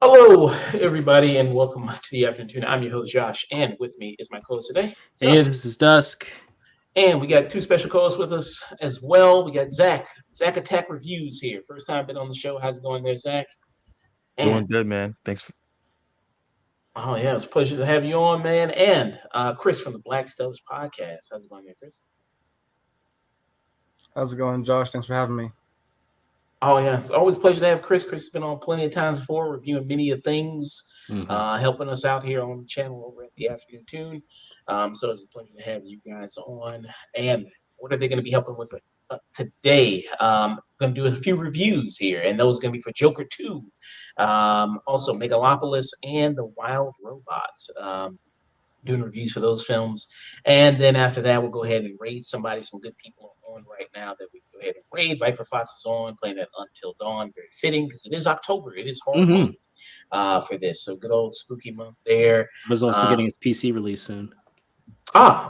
Hello, everybody, and welcome to the afternoon. I'm your host, Josh, and with me is my co-host today, Hey, Dusk. this is Dusk. And we got two special co-hosts with us as well. We got Zach. Zach Attack Reviews here. First time been on the show. How's it going there, Zach? Doing And good, man. Thanks. oh yeah, it's a pleasure to have you on, man. And Chris from the Black Stubbs podcast. How's it going there, Chris? How's it going, Josh? Thanks for having me. Oh yeah, it's always a pleasure to have Chris. Chris has been on plenty of times before, reviewing many of things, helping us out here on the channel over at the Afternoon Tune. So it's a pleasure to have you guys on. And what are they going to be helping with today? Going to do a few reviews here, and those are going to be for Joker 2, also Megalopolis and The Wild Robots. Doing reviews for those films. And then after that, we'll go ahead and raid somebody. Some good people are on right now that we can go ahead and raid. Viper Fox is on, playing that Until Dawn. Very fitting because it is October. It is horror month for this. So good old spooky month there. Was also getting his PC release soon.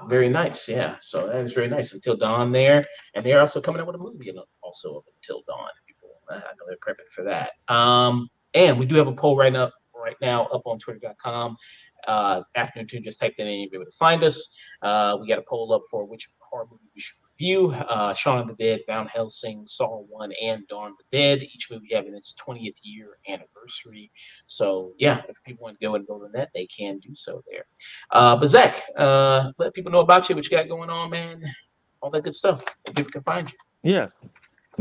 Very nice. Yeah. So that is very nice. Until Dawn there. And they're also coming up with a movie also of Until Dawn. People, I know they're prepping for that. And we do have a poll right now up on twitter.com. Afternoon 2, just type that in, you'll be able to find us. We got a poll up for which horror movie we should review. Shaun of the Dead, Van Helsing, Saw 1, and Dawn of the Dead. Each movie having its 20th year anniversary. So, yeah, if people want to go and vote on that, they can do so there. But, Zach, let people know about you, what you got going on, man. All that good stuff. Where people can find you. Yeah.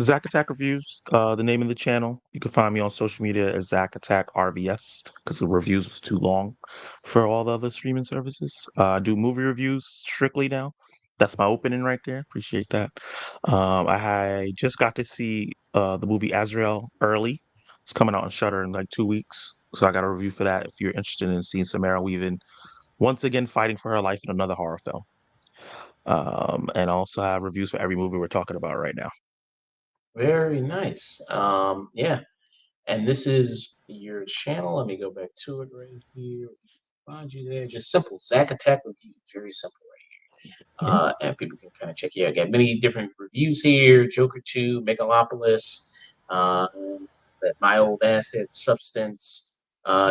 Zach Attack Reviews, the name of the channel. You can find me on social media as Zach Attack RVS because the reviews was too long for all the other streaming services. I do movie reviews strictly now. That's my opening right there. Appreciate that. I just got to see the movie Azrael early. It's coming out on Shudder in like 2 weeks. So I got a review for that if you're interested in seeing Samara Weaving once again fighting for her life in another horror film. And I also have reviews for every movie we're talking about right now. Very nice. Yeah. And this is your channel. Let me go back to it right here. Find you there. Just simple. Zach Attack Review. Very simple right here. And people can kind of check you out. I got many different reviews here. Joker 2, Megalopolis, that My Old Asset, Substance,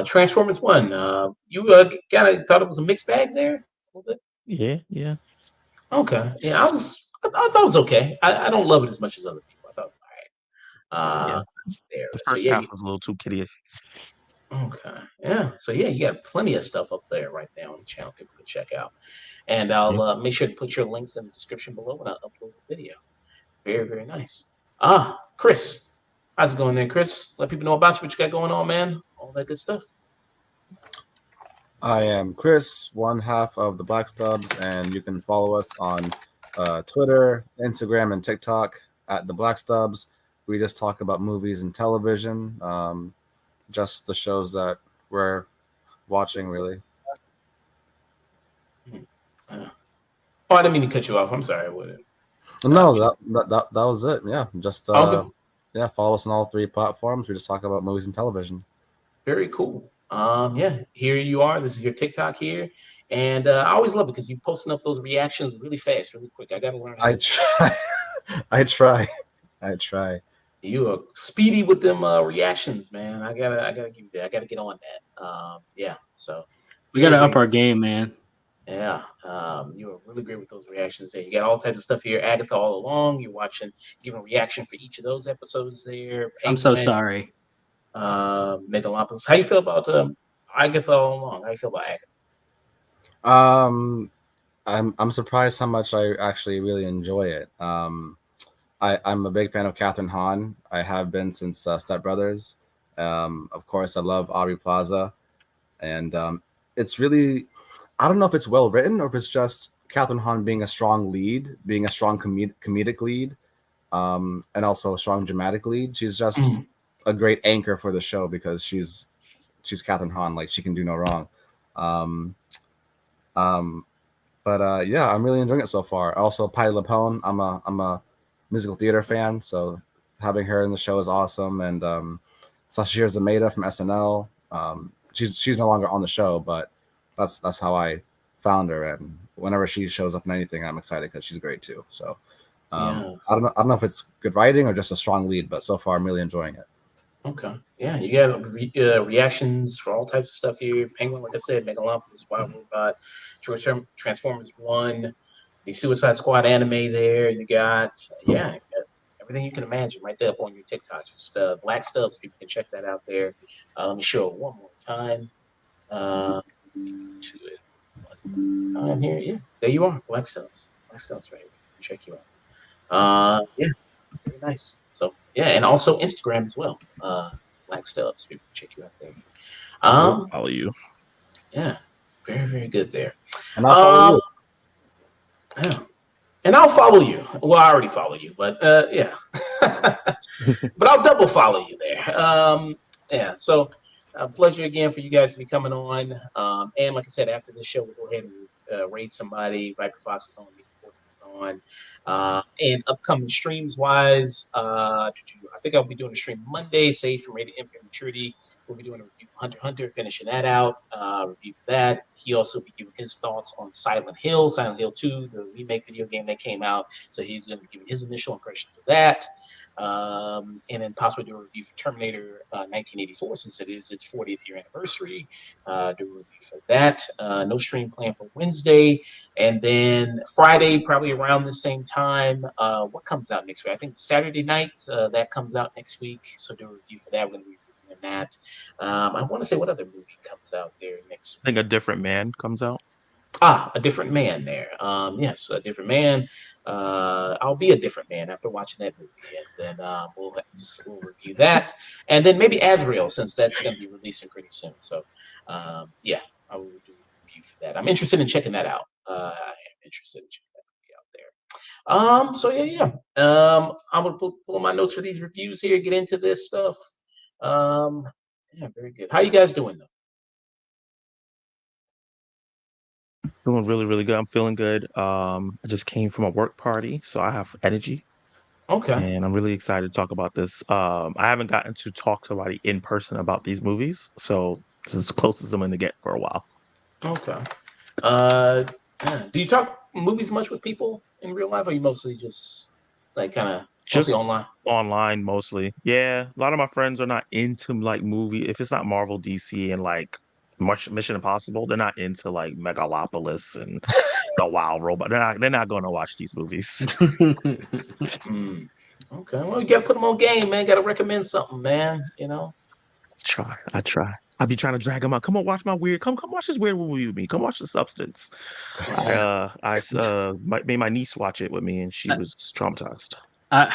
Transformers 1. You kind of thought it was a mixed bag there? A little bit? Yeah. Okay. Yeah, I thought it was okay. I don't love it as much as other people. I thought it was all right. There. The So first yeah, half was a little too kiddie. okay. Yeah. So yeah, you got plenty of stuff up there right now on the channel people can check out. And I'll make sure to put your links in the description below when I upload the video. Very, very nice. Chris. How's it going there, Chris? Let people know about you, what you got going on, man. All that good stuff. I am Chris, one half of the Black Stubbs, and you can follow us on Twitter, Instagram, and TikTok at the Black Stubbs. We just talk about movies and television, just the shows that we're watching, really. Oh, I didn't mean to cut you off. I'm sorry. I wouldn't. No, that was it. Yeah, just Okay. follow us on all 3 platforms. We just talk about movies and television. Very cool. Yeah, here you are. This is your TikTok here. And I always love it because you're posting up those reactions really fast, really quick. I got to learn how I try. You are speedy with them reactions, man. I gotta give you that. I gotta get on that. Yeah. So We gotta up our game, man. Yeah. You are really great with those reactions there. You got all types of stuff here. Agatha all along. You're giving a reaction for each of those episodes there. I'm so sorry. Megalopolis. How you feel about Agatha all along? How you feel about Agatha? I'm surprised how much I actually really enjoy it. I'm a big fan of Catherine Hahn. I have been since Step Brothers. Of course, I love Aubrey Plaza, and it's really, I don't know if it's well written or if it's just Catherine Hahn being a strong lead, being a strong comedic lead, and also a strong dramatic lead. She's just a great anchor for the show because she's Catherine Hahn, like she can do no wrong. But yeah, I'm really enjoying it so far. Also, Patti LuPone. I'm a musical theater fan, so having her in the show is awesome. And Sashir Zameda from SNL. She's no longer on the show, but that's how I found her. And whenever she shows up in anything, I'm excited because she's great too. So I don't know if it's good writing or just a strong lead, but so far I'm really enjoying it. Okay. Yeah, you got reactions for all types of stuff here. Penguin, like I said, Megalopolis, Wild Robot, Transformers 1, the Suicide Squad anime there. You got, you got everything you can imagine right there up on your TikTok. Just Black Stubbs, people can check that out there. Let me show it one more time. To it. One time here. Yeah, there you are. Black Stubbs. Black Stubbs right here. Check you out. Yeah. Very nice. So yeah, and also Instagram as well. Black Stubbs. People can check you out there. I'll follow you. Yeah, very, very good there. And I'll follow you. Yeah. And I'll follow you. Well, I already follow you, but yeah. But I'll double follow you there. Yeah. So pleasure again for you guys to be coming on. And like I said, after this show, we'll go ahead and raid somebody. Viper Fox is on. And upcoming streams wise, I think I'll be doing a stream Monday, Sage from Rated Infinite Maturity. We'll be doing a review for Hunter x Hunter, finishing that out. Review for that. He also will be giving his thoughts on Silent Hill 2, the remake video game that came out. So he's going to be giving his initial impressions of that. And then possibly do a review for Terminator 1984 since it is its 40th year anniversary. Do a review for that. No stream planned for Wednesday. And then Friday, probably around the same time. What comes out next week? I think Saturday night that comes out next week. So do a review for that. We're going to be reviewing that. I want to say what other movie comes out there next week. I think A Different Man comes out. A Different Man there. Yes, A Different Man. I'll be a different man after watching that movie. And then we'll review that. And then maybe Azrael, since that's going to be releasing pretty soon. So, yeah, I will do a review for that. I'm interested in checking that out. I am interested in checking that movie out there. So, yeah. I'm going to pull my notes for these reviews here, get into this stuff. Yeah, very good. How you guys doing, though? Doing really, really good. I'm feeling good. I just came from a work party, so I have energy. Okay. And I'm really excited to talk about this. I haven't gotten to talk to somebody in person about these movies, so this is as close as I'm going to get for a while. Okay. Yeah. Do you talk movies much with people in real life, or you mostly just like kind of mostly online? Online, mostly. Yeah, a lot of my friends are not into like movie. If it's not Marvel, DC, and like Mission Impossible, they're not into like Megalopolis and the Wild Robot. They're not going to watch these movies. Okay, well, you gotta put them on game, man. Gotta recommend something, man. You know. I try. I be trying to drag them out. Come on, watch my weird. Come watch this weird movie with me. Come watch The Substance. I made my niece watch it with me, and she was traumatized. I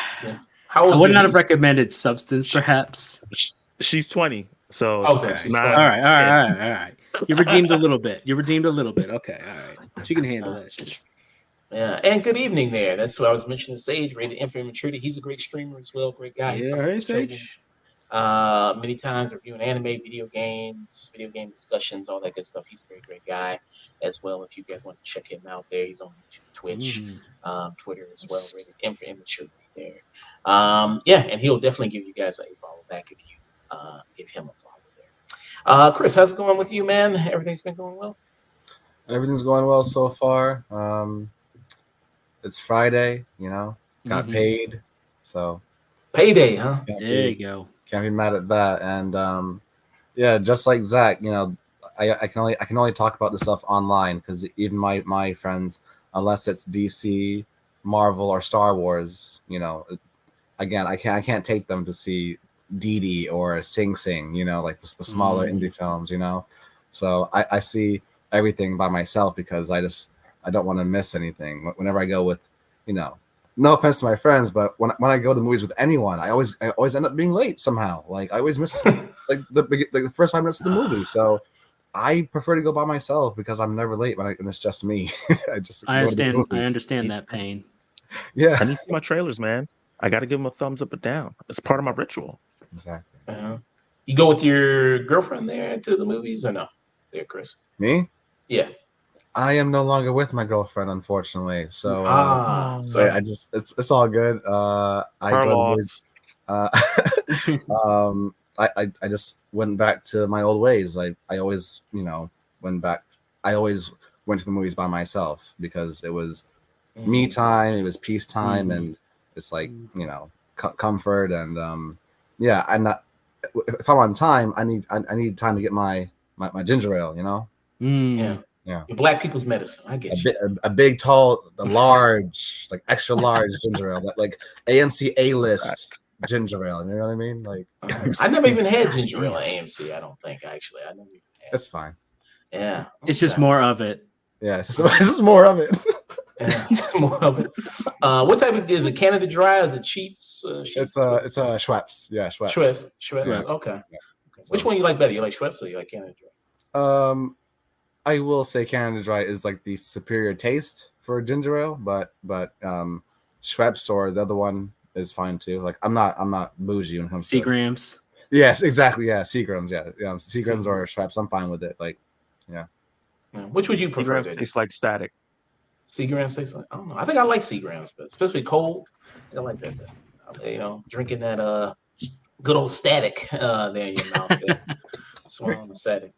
would not have recommended Substance, perhaps. She's 20, so okay. She's not, all right. You redeemed a little bit. Okay, all right. She can handle that shit. Yeah, and good evening there. That's what I was mentioning. Sage, Rated Infinite Maturity. He's a great streamer as well. Great guy. Yeah, hey, Sage. Many times reviewing anime, video game discussions, all that good stuff. He's a very great guy as well. If you guys want to check him out there, he's on YouTube, Twitch, Twitter as well. Rated Infinite Maturity there. Yeah, and he'll definitely give you guys a follow back if you give him a follow there. Chris, how's it going with you, man? Everything's been going well? Everything's going well so far. It's Friday, got paid. So payday, huh? There you go. Can't be mad at that. And yeah, just like Zach, I can only talk about this stuff online because even my friends, unless it's DC, Marvel, or Star Wars, again, I can't take them to see Dee Dee or Sing Sing, like the smaller indie films, So I see everything by myself because I don't want to miss anything. Whenever I go with, no offense to my friends, but when I go to movies with anyone, I always end up being late somehow. Like I always miss like the first 5 minutes of the movie. So I prefer to go by myself because I'm never late when it's just me. I understand that pain. Yeah. I need to see my trailers, man. I got to give them a thumbs up or down. It's part of my ritual. Exactly. You go with your girlfriend there to the movies or no? There, Chris. Me? Yeah. I am no longer with my girlfriend, unfortunately. So, so I just it's all good. I go to movies. Uh, I just went back to my old ways. I always, went back. I always went to the movies by myself because it was me time, it was peace time, and it's like, comfort. And yeah, I'm not, if I'm on time, I need time to get my ginger ale, Yeah. Black people's medicine. I get you. a big, tall, large, like extra large ginger ale, like AMC A-list ginger ale. You know what I mean? Like, I never even had ginger ale at AMC. I don't think actually. I never even had. That's fine. Yeah, it's just more of it. Yeah, it's just more of it. Yeah, it's more of it. What type of is it? Canada Dry? Is it Sheets? It's a Schweppes. Yeah, Schweppes. Schweppes. Okay. Which one you like better? You like Schweppes or you like Canada Dry? I will say Canada Dry is like the superior taste for ginger ale, but Schweppes or the other one is fine too. Like I'm not bougie when it comes to Seagrams. Yes, exactly. Yeah, Seagrams. Yeah, Seagrams or Schweppes. I'm fine with it. Like, yeah. Which would you prefer? Seagrams taste like static. Seagrams taste like, I don't know. I think I like Seagrams, but especially cold. I like that. Drinking that good old static there in your mouth. Swallowing the static.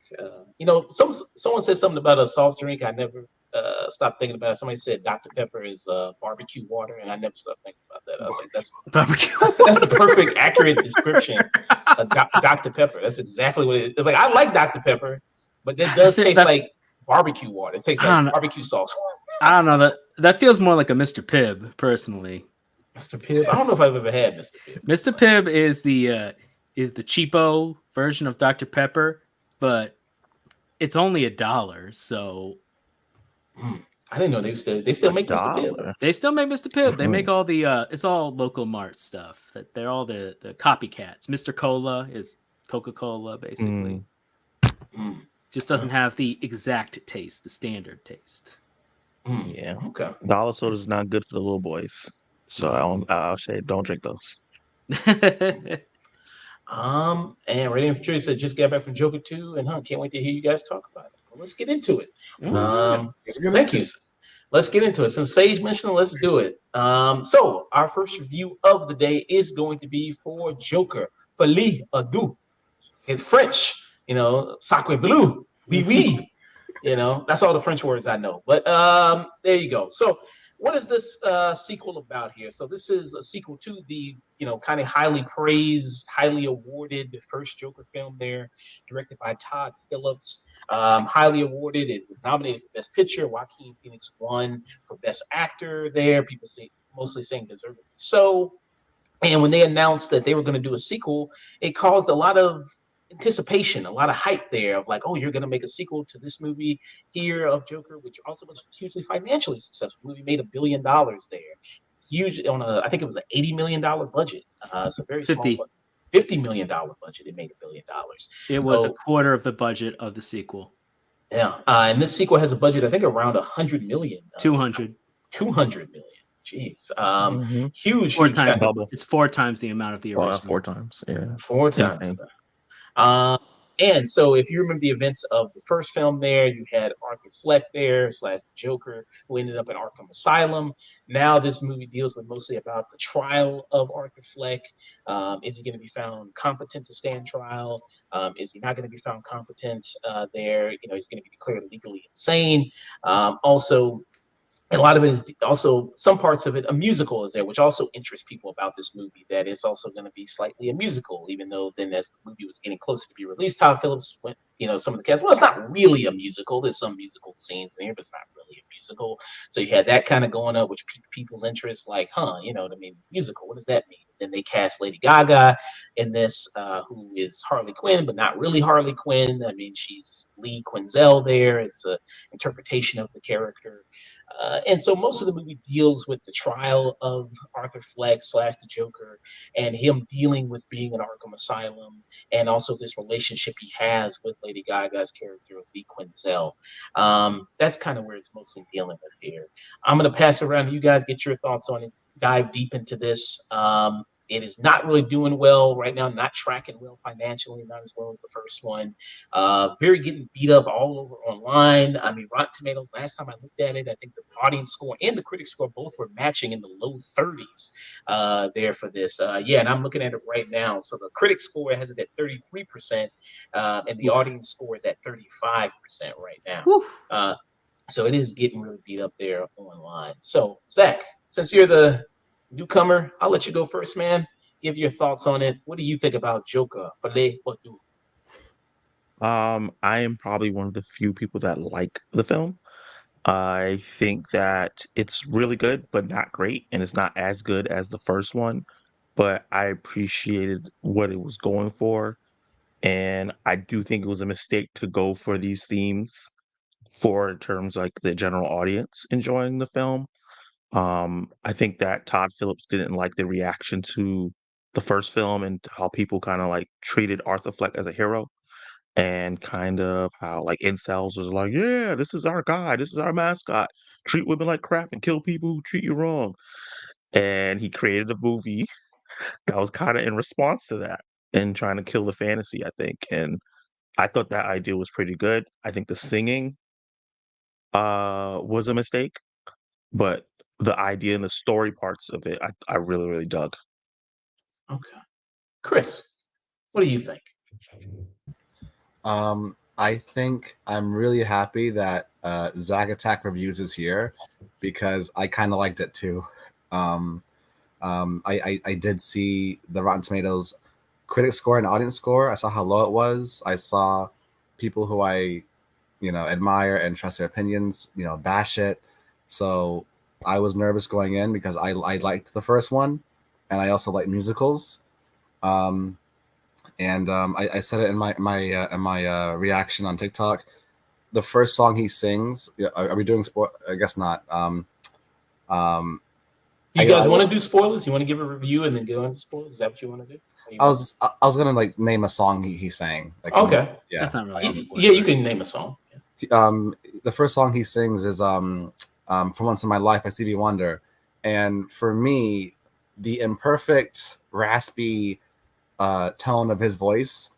Someone said something about a soft drink. I never stopped thinking about it. Somebody said Dr. Pepper is barbecue water, and I never stopped thinking about that. I was like, that's barbecue. That's the perfect, accurate description of Dr. Pepper. That's exactly what it is. It's like, I like Dr. Pepper, but it does taste like barbecue water. It tastes like barbecue sauce. I don't know. That feels more like a Mr. Pibb, personally. Mr. Pibb? I don't know if I've ever had Mr. Pibb. Mr. Pibb is the cheapo version of Dr. Pepper, but it's only $1. So I didn't know they still make Mr. Pibb. They still make Mr. Pibb. They make all the it's all local mart stuff. That they're all the copycats. Mr. Cola is Coca-Cola, basically. Just doesn't have the exact taste, the standard taste. Yeah. Okay. Dollar soda is not good for the little boys, so I'll say don't drink those. And Radio Patricia said just got back from Joker 2, and can't wait to hear you guys talk about it. Well, let's get into it. Thank you. Let's get into it. Since Sage mentioned it, let's do it. So our first review of the day is going to be for Joker, Folie, Deux. It's French, sacre bleu, oui, oui. That's all the French words I know. But there you go. So what is this sequel about here? So this is a sequel to the, kind of highly praised, highly awarded first Joker film there, directed by Todd Phillips. Highly awarded. It was nominated for Best Picture. Joaquin Phoenix won for Best Actor there. People mostly saying deservedly so. And when they announced that they were going to do a sequel, it caused a lot of anticipation, a lot of hype there of like, oh, you're going to make a sequel to this movie here of Joker, which also was hugely financially successful. The movie made $1 billion there. Huge on I think it was an $80 million budget. So very small. $50 million budget. It made $1 billion. It was a quarter of the budget of the sequel. Yeah. And this sequel has a budget, I think, around $100 million. 200 million. Jeez. Huge. Four times it's 4 times the amount of the original. 4 times. Yeah. 4 times. And so if you remember the events of the first film there, you had Arthur Fleck there / the Joker, who ended up in Arkham Asylum. Now this movie deals with mostly about the trial of Arthur Fleck. Is he going to be found competent to stand trial? Is he not going to be found competent there? He's going to be declared legally insane. And a lot of it is also, some parts of it, a musical is there, which also interests people about this movie, that it's also going to be slightly a musical, even though then as the movie was getting closer to be released, Todd Phillips went, some of the cast, well, it's not really a musical. There's some musical scenes in here, but it's not really a musical. So you had that kind of going up, which piqued people's interest, like, musical, what does that mean? Then they cast Lady Gaga in this, who is Harley Quinn, but not really Harley Quinn. I mean, she's Lee Quinzel there. It's an interpretation of the character. And so most of the movie deals with the trial of Arthur Fleck / the Joker and him dealing with being in Arkham Asylum, and also this relationship he has with Lady Gaga's character of Lee Quinzel. That's kind of where it's mostly dealing with here. I'm going to pass it around to you guys, get your thoughts on it, dive deep into this. It is not really doing well right now, not tracking well financially, not as well as the first one. Very getting beat up all over online. I mean, Rotten Tomatoes, last time I looked at it, I think the audience score and the critic score both were matching in the low 30s there for this. Yeah, and I'm looking at it right now. So the critic score has it at 33%, and the audience score is at 35% right now. So it is getting really beat up there online. So, Zach, since you're the newcomer, I'll let you go first, man. Give your thoughts on it. What do you think about Joker, Folie or Deux? I am probably one of the few people that like the film. I think that it's really good, but not great, and it's not as good as the first one. But I appreciated what it was going for, and I do think it was a mistake to go for these themes for in terms like the general audience enjoying the film. I think that Todd Phillips didn't like the reaction to the first film and how people kind of like treated Arthur Fleck as a hero and kind of how like incels was like, yeah, this is our guy, this is our mascot. Treat women like crap and kill people who treat you wrong. And he created a movie that was kind of in response to that and trying to kill the fantasy, I think. And I thought that idea was pretty good. I think the singing was a mistake, but the idea and the story parts of it, I really, really dug. Okay. Chris, what do you think? I think I'm really happy that Zag Attack Reviews is here because I kind of liked it too. I did see the Rotten Tomatoes critic score and audience score. I saw how low it was. I saw people who I, admire and trust their opinions, bash it. So I was nervous going in because I liked the first one, and I also like musicals. I said it in my reaction on TikTok. The first song he sings, are we doing sport? I guess not. Do you guys want to do spoilers? You want to give a review and then go into spoilers? Is that what you want to do? I was gonna like name a song he sang. Like, okay, yeah, that's not really. Yeah, you can name a song. The first song he sings is "For Once in My Life" by Stevie Wonder, and for me, the imperfect, raspy tone of his voice,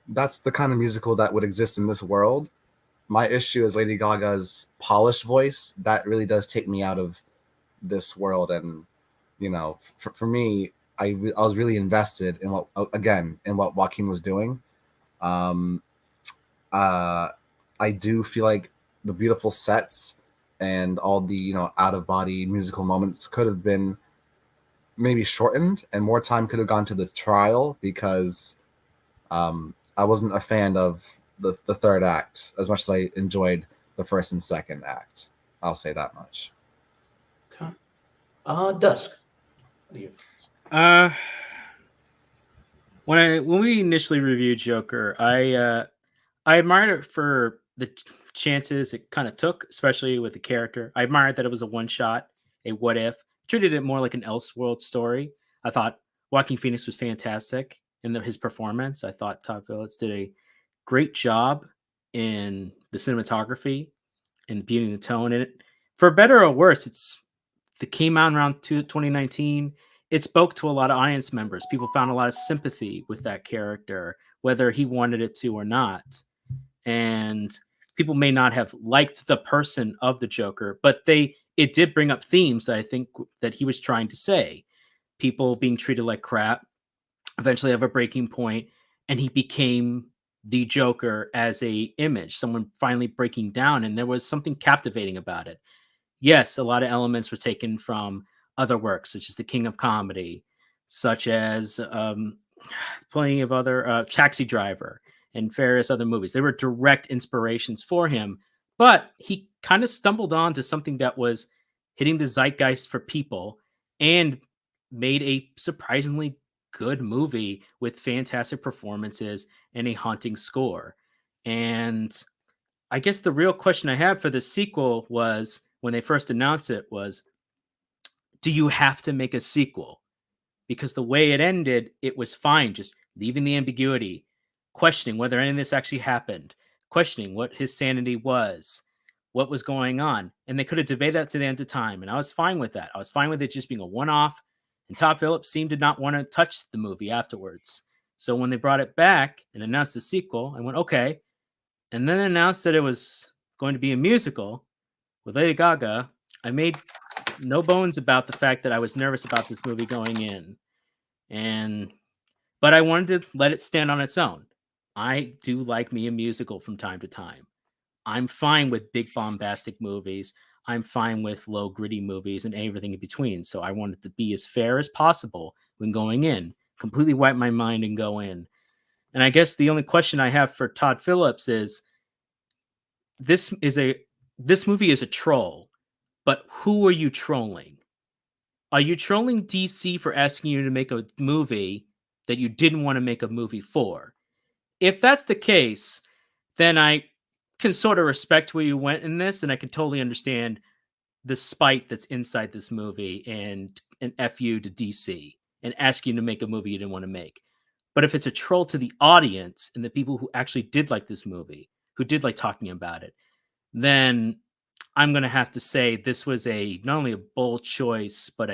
that's the kind of musical that would exist in this world. My issue is Lady Gaga's polished voice. That really does take me out of this world. And, for me, I was really invested in what Joaquin was doing. I do feel like the beautiful sets and all the, out of body musical moments could have been maybe shortened and more time could have gone to the trial because I wasn't a fan of the third act as much as I enjoyed the first and second act. I'll say that much. Okay. Dusk. What are your thoughts? When we initially reviewed Joker, I admired it for the chances it kind of took, especially with the character. I admired that it was a one shot, a what if. Treated it more like an Elseworld story. I thought Joaquin Phoenix was fantastic in his performance. I thought Todd Phillips did a great job in the cinematography and beating the tone in it. For better or worse, it came out around 2019. It spoke to a lot of audience members. People found a lot of sympathy with that character, whether he wanted it to or not. And people may not have liked the person of the Joker, but it did bring up themes that I think that he was trying to say. People being treated like crap eventually have a breaking point, and he became the Joker as a image, someone finally breaking down, and there was something captivating about it. Yes, a lot of elements were taken from other works, such as The King of Comedy, such as plenty of other Taxi Driver and various other movies. They were direct inspirations for him, but he kind of stumbled on to something that was hitting the zeitgeist for people and made a surprisingly good movie with fantastic performances and a haunting score. And I guess the real question I have for the sequel was, when they first announced it, was, do you have to make a sequel? Because the way it ended, it was fine, just leaving the ambiguity, questioning whether any of this actually happened, questioning what his sanity was, what was going on. And they could have debated that to the end of time. And I was fine with that. I was fine with it just being a one-off And Todd Phillips seemed to not want to touch the movie afterwards. So when they brought it back and announced the sequel, I went, okay. And then announced that it was going to be a musical with Lady Gaga. I made no bones about the fact that I was nervous about this movie going in. But I wanted to let it stand on its own. I do like me a musical from time to time. I'm fine with big bombastic movies. I'm fine with low gritty movies and everything in between. So I wanted to be as fair as possible when going in, completely wipe my mind and go in. And I guess the only question I have for Todd Phillips is this movie is a troll, but who are you trolling? Are you trolling DC for asking you to make a movie that you didn't want to make a movie for? If that's the case, then I can sort of respect where you went in this, and I can totally understand the spite that's inside this movie and an F you to DC and ask you to make a movie you didn't want to make. But if it's a troll to the audience and the people who actually did like this movie, who did like talking about it, then I'm going to have to say this was not only a bold choice, but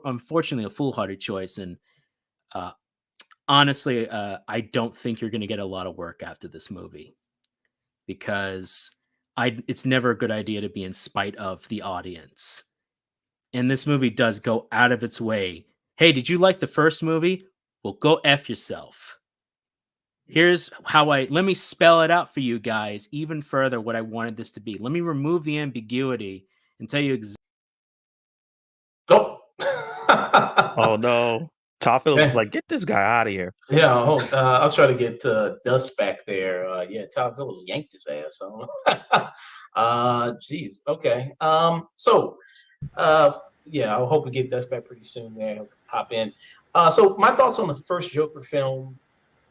unfortunately a foolhardy choice. And honestly, I don't think you're going to get a lot of work after this movie, because it's never a good idea to be in spite of the audience. And this movie does go out of its way. Hey, did you like the first movie? Well, go F yourself. Here's how let me spell it out for you guys even further what I wanted this to be. Let me remove the ambiguity and tell you exactly. Oh no. Todd Phillips was like, get this guy out of here. Yeah, I'll try to get Dust back there. Yeah, Todd Phillips yanked his ass on. Geez. Okay. Yeah, I hope we get Dust back pretty soon there. He'll pop in. So my thoughts on the first Joker film: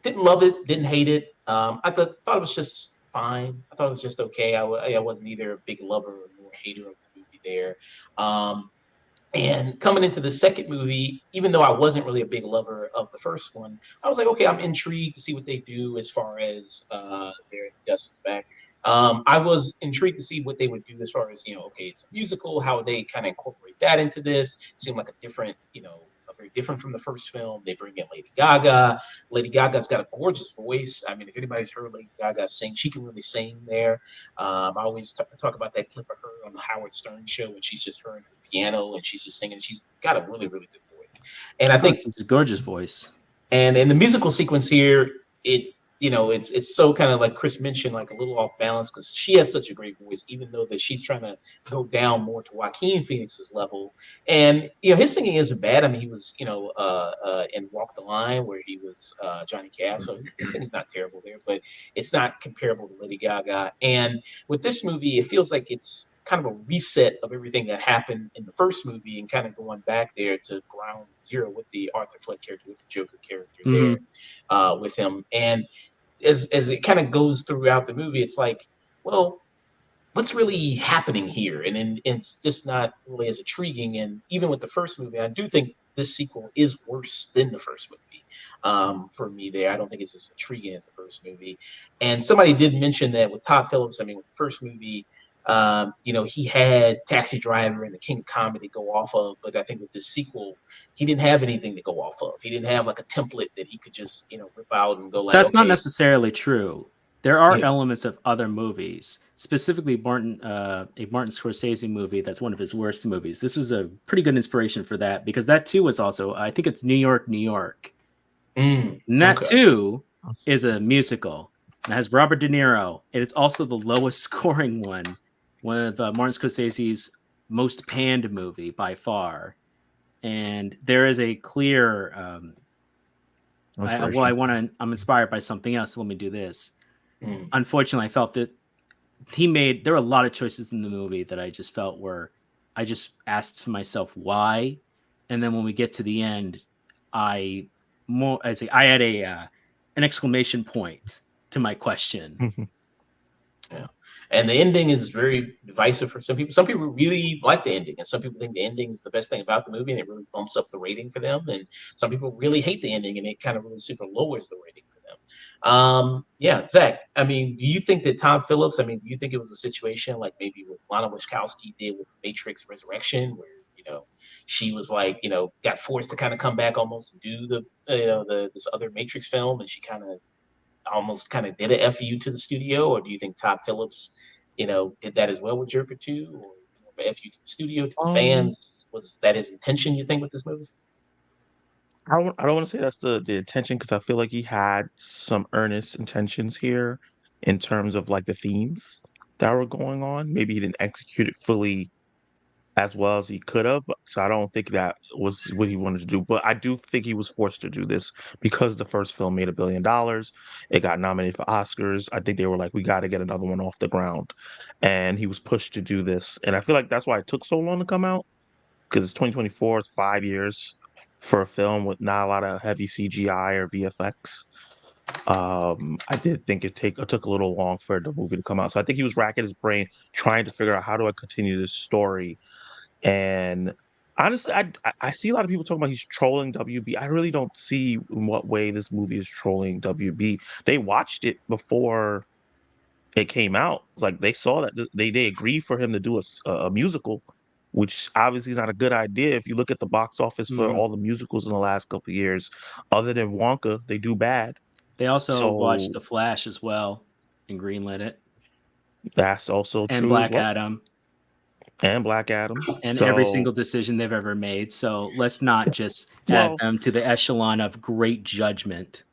didn't love it, didn't hate it. I thought it was just fine. I thought it was just okay. I wasn't either a big lover or hater of the movie there. And coming into the second movie, even though I wasn't really a big lover of the first one, I was like, okay, I'm intrigued to see what they do as far as their Dust is back. I was intrigued to see what they would do as far as, okay, it's a musical, how they kind of incorporate that into this. It seemed like a very different from the first film. They bring in Lady Gaga. Lady Gaga's got a gorgeous voice. I mean, if anybody's heard Lady Gaga sing, she can really sing there. I always talk about that clip of her on the Howard Stern show when she's just her and her piano and she's just singing. She's got a really, really good voice. And I think it's a gorgeous voice. And in the musical sequence here, it's so kind of like Chris mentioned, like a little off balance because she has such a great voice, even though that she's trying to go down more to Joaquin Phoenix's level. And his singing isn't bad. I mean, he was in Walk the Line where he was Johnny Cash, so his singing's not terrible there, but it's not comparable to Lady Gaga. And with this movie, it feels like it's kind of a reset of everything that happened in the first movie and kind of going back there to ground zero with the Arthur Fleck character, with the Joker character there with him. And as it kind of goes throughout the movie, it's like, well, what's really happening here? And it's just not really as intriguing. And even with the first movie, I do think this sequel is worse than the first movie for me there. I don't think it's as intriguing as the first movie. And somebody did mention that with Todd Phillips, I mean, with the first movie, he had Taxi Driver and The King of Comedy go off of, but I think with this sequel, he didn't have anything to go off of. He didn't have like a template that he could just, rip out and go like, that's okay. Not necessarily true. There are elements of other movies, specifically a Martin Scorsese movie that's one of his worst movies. This was a pretty good inspiration for that because that too was also, I think it's New York, New York. And that too is a musical. It has Robert De Niro, and it's also the lowest scoring one of Martin Scorsese's most panned movie by far. And there is a clear, I'm inspired by something else. So let me do this. Unfortunately, I felt that there were a lot of choices in the movie that I just felt I just asked myself why. And then when we get to the end, I had an exclamation point to my question. Yeah. And the ending is very divisive for some people. Some people really like the ending, and some people think the ending is the best thing about the movie, and it really bumps up the rating for them. And some people really hate the ending, and it kind of really super lowers the rating for them. Zach, I mean, do you think that Todd Phillips, do you think it was a situation like maybe what Lana Wachowski did with Matrix Resurrection, where, she was like, got forced to kind of come back almost and do this other Matrix film, and she kind of did a FU to the studio? Or do you think Todd Phillips, did that as well with Joker 2, or FU to the studio, to the fans? Was that his intention, you think, with this movie? I don't want to say that's the intention, because I feel like he had some earnest intentions here in terms of like the themes that were going on. Maybe he didn't execute it fully as well as he could have. So I don't think that was what he wanted to do. But I do think he was forced to do this because the first film made $1 billion. It got nominated for Oscars. I think they were like, we got to get another one off the ground. And he was pushed to do this. And I feel like that's why it took so long to come out, because it's 2024. It's 5 years for a film with not a lot of heavy CGI or VFX. I did think it took a little long for the movie to come out. So I think he was racking his brain trying to figure out, how do I continue this story? And honestly, I see a lot of people talking about he's trolling WB. I really don't see in what way this movie is trolling WB. They watched it before it came out. Like, they saw that they agreed for him to do a musical, which obviously is not a good idea. If you look at the box office for all the musicals in the last couple of years, other than Wonka, they do bad. They also watched So The Flash as well and greenlit it. that's also And true Black as well. Adam. And Black Adam. And So, every single decision they've ever made. So let's not just add them to the echelon of great judgment.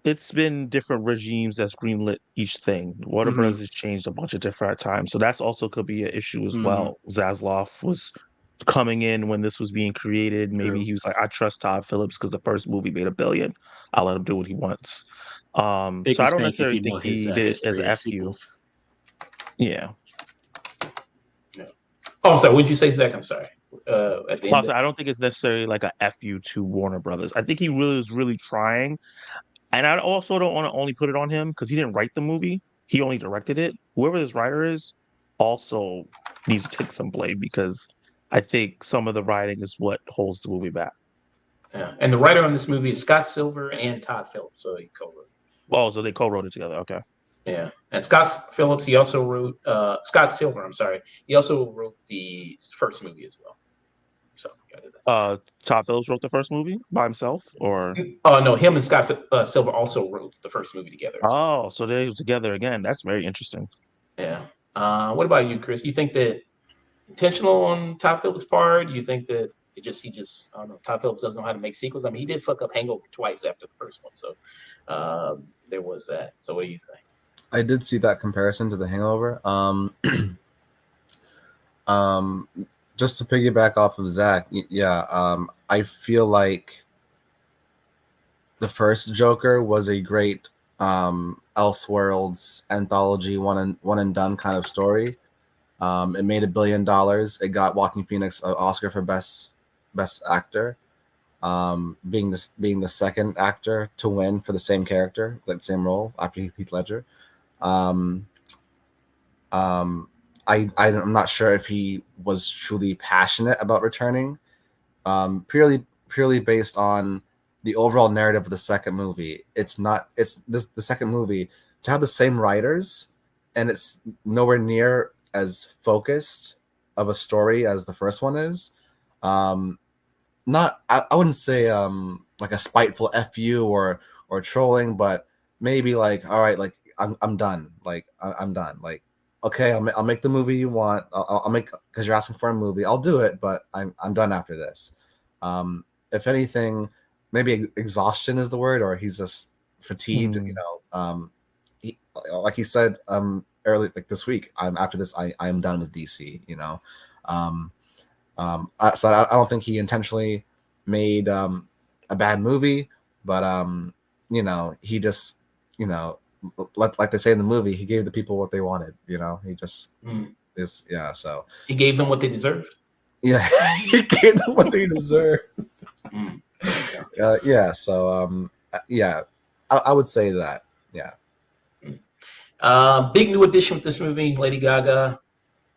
It's been different regimes that's greenlit each thing. Warner Bros. Has changed a bunch of different times. So that's also could be an issue as well. Zaslav was coming in when this was being created. Maybe he was like, I trust Todd Phillips because the first movie made $1 billion. I'll let him do what he wants. So I don't necessarily think he did it as an FU. Yeah. Oh, I'm sorry. What did you say, Zach? I'm sorry. At the end. I don't think it's necessarily like a FU to Warner Brothers. I think he was really trying. And I also don't want to only put it on him because he didn't write the movie. He only directed it. Whoever this writer is also needs to take some blame, because I think some of the writing is what holds the movie back. Yeah. And the writer on this movie is Scott Silver and Todd Phillips. So he co-wrote. Oh, so they co-wrote it together. Okay. Yeah. And Scott Phillips, he also wrote Scott Silver, I'm sorry. He also wrote the first movie as well. So Todd Phillips wrote the first movie by himself, or? Oh no, him and Scott Silver also wrote the first movie together. Oh, so they were together again. That's very interesting. Yeah. What about you, Chris? You think that intentional on Todd Phillips' part? Do you think that he just I don't know, Todd Phillips doesn't know how to make sequels? I mean, he did fuck up Hangover twice after the first one, so there was that. So what do you think? I did see that comparison to The Hangover. Just to piggyback off of Zach, I feel like the first Joker was a great Elseworlds anthology, one and done kind of story. It made $1 billion. It got Joaquin Phoenix an Oscar for best actor, being the second actor to win for the same character, that same role after Heath Ledger. I'm not sure if he was truly passionate about returning, purely based on the overall narrative of the second movie. The second movie, to have the same writers, and it's nowhere near as focused of a story as the first one is. I wouldn't say like a spiteful FU or trolling, but maybe like, all right, like I'm done. Like I'm done. Like, okay, I'll make the movie you want. I'll make, because you're asking for a movie. I'll do it, but I'm done after this. If anything, maybe exhaustion is the word, or he's just fatigued. Like he said early, like this week, after this, I am done with DC. So I don't think he intentionally made a bad movie, but he just like they say in the movie, he gave the people what they wanted. He just is So he gave them what they deserved. Yeah, he gave them what they deserved. So I would say that. Yeah. Big new addition with this movie, Lady Gaga.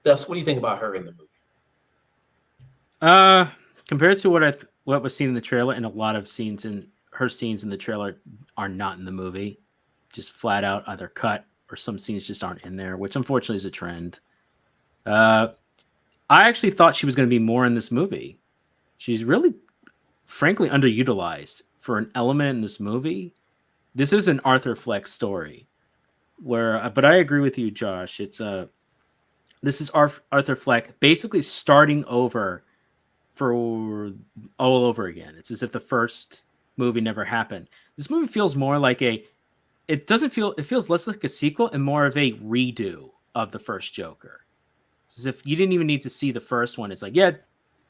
Gus, what do you think about her in the movie? Compared to what was seen in the trailer, and a lot of scenes in the trailer are not in the movie, just flat out either cut or some scenes just aren't in there, which unfortunately is a trend. I I actually thought she was going to be more in this movie. She's really, frankly, underutilized for an element in this movie. This is an Arthur Fleck story, but I agree with you, Josh. This is Arthur Fleck basically starting over for all over again. It's as if the first movie never happened. This movie feels more like it feels less like a sequel and more of a redo of the first Joker. It's as if you didn't even need to see the first one. It's like, yeah,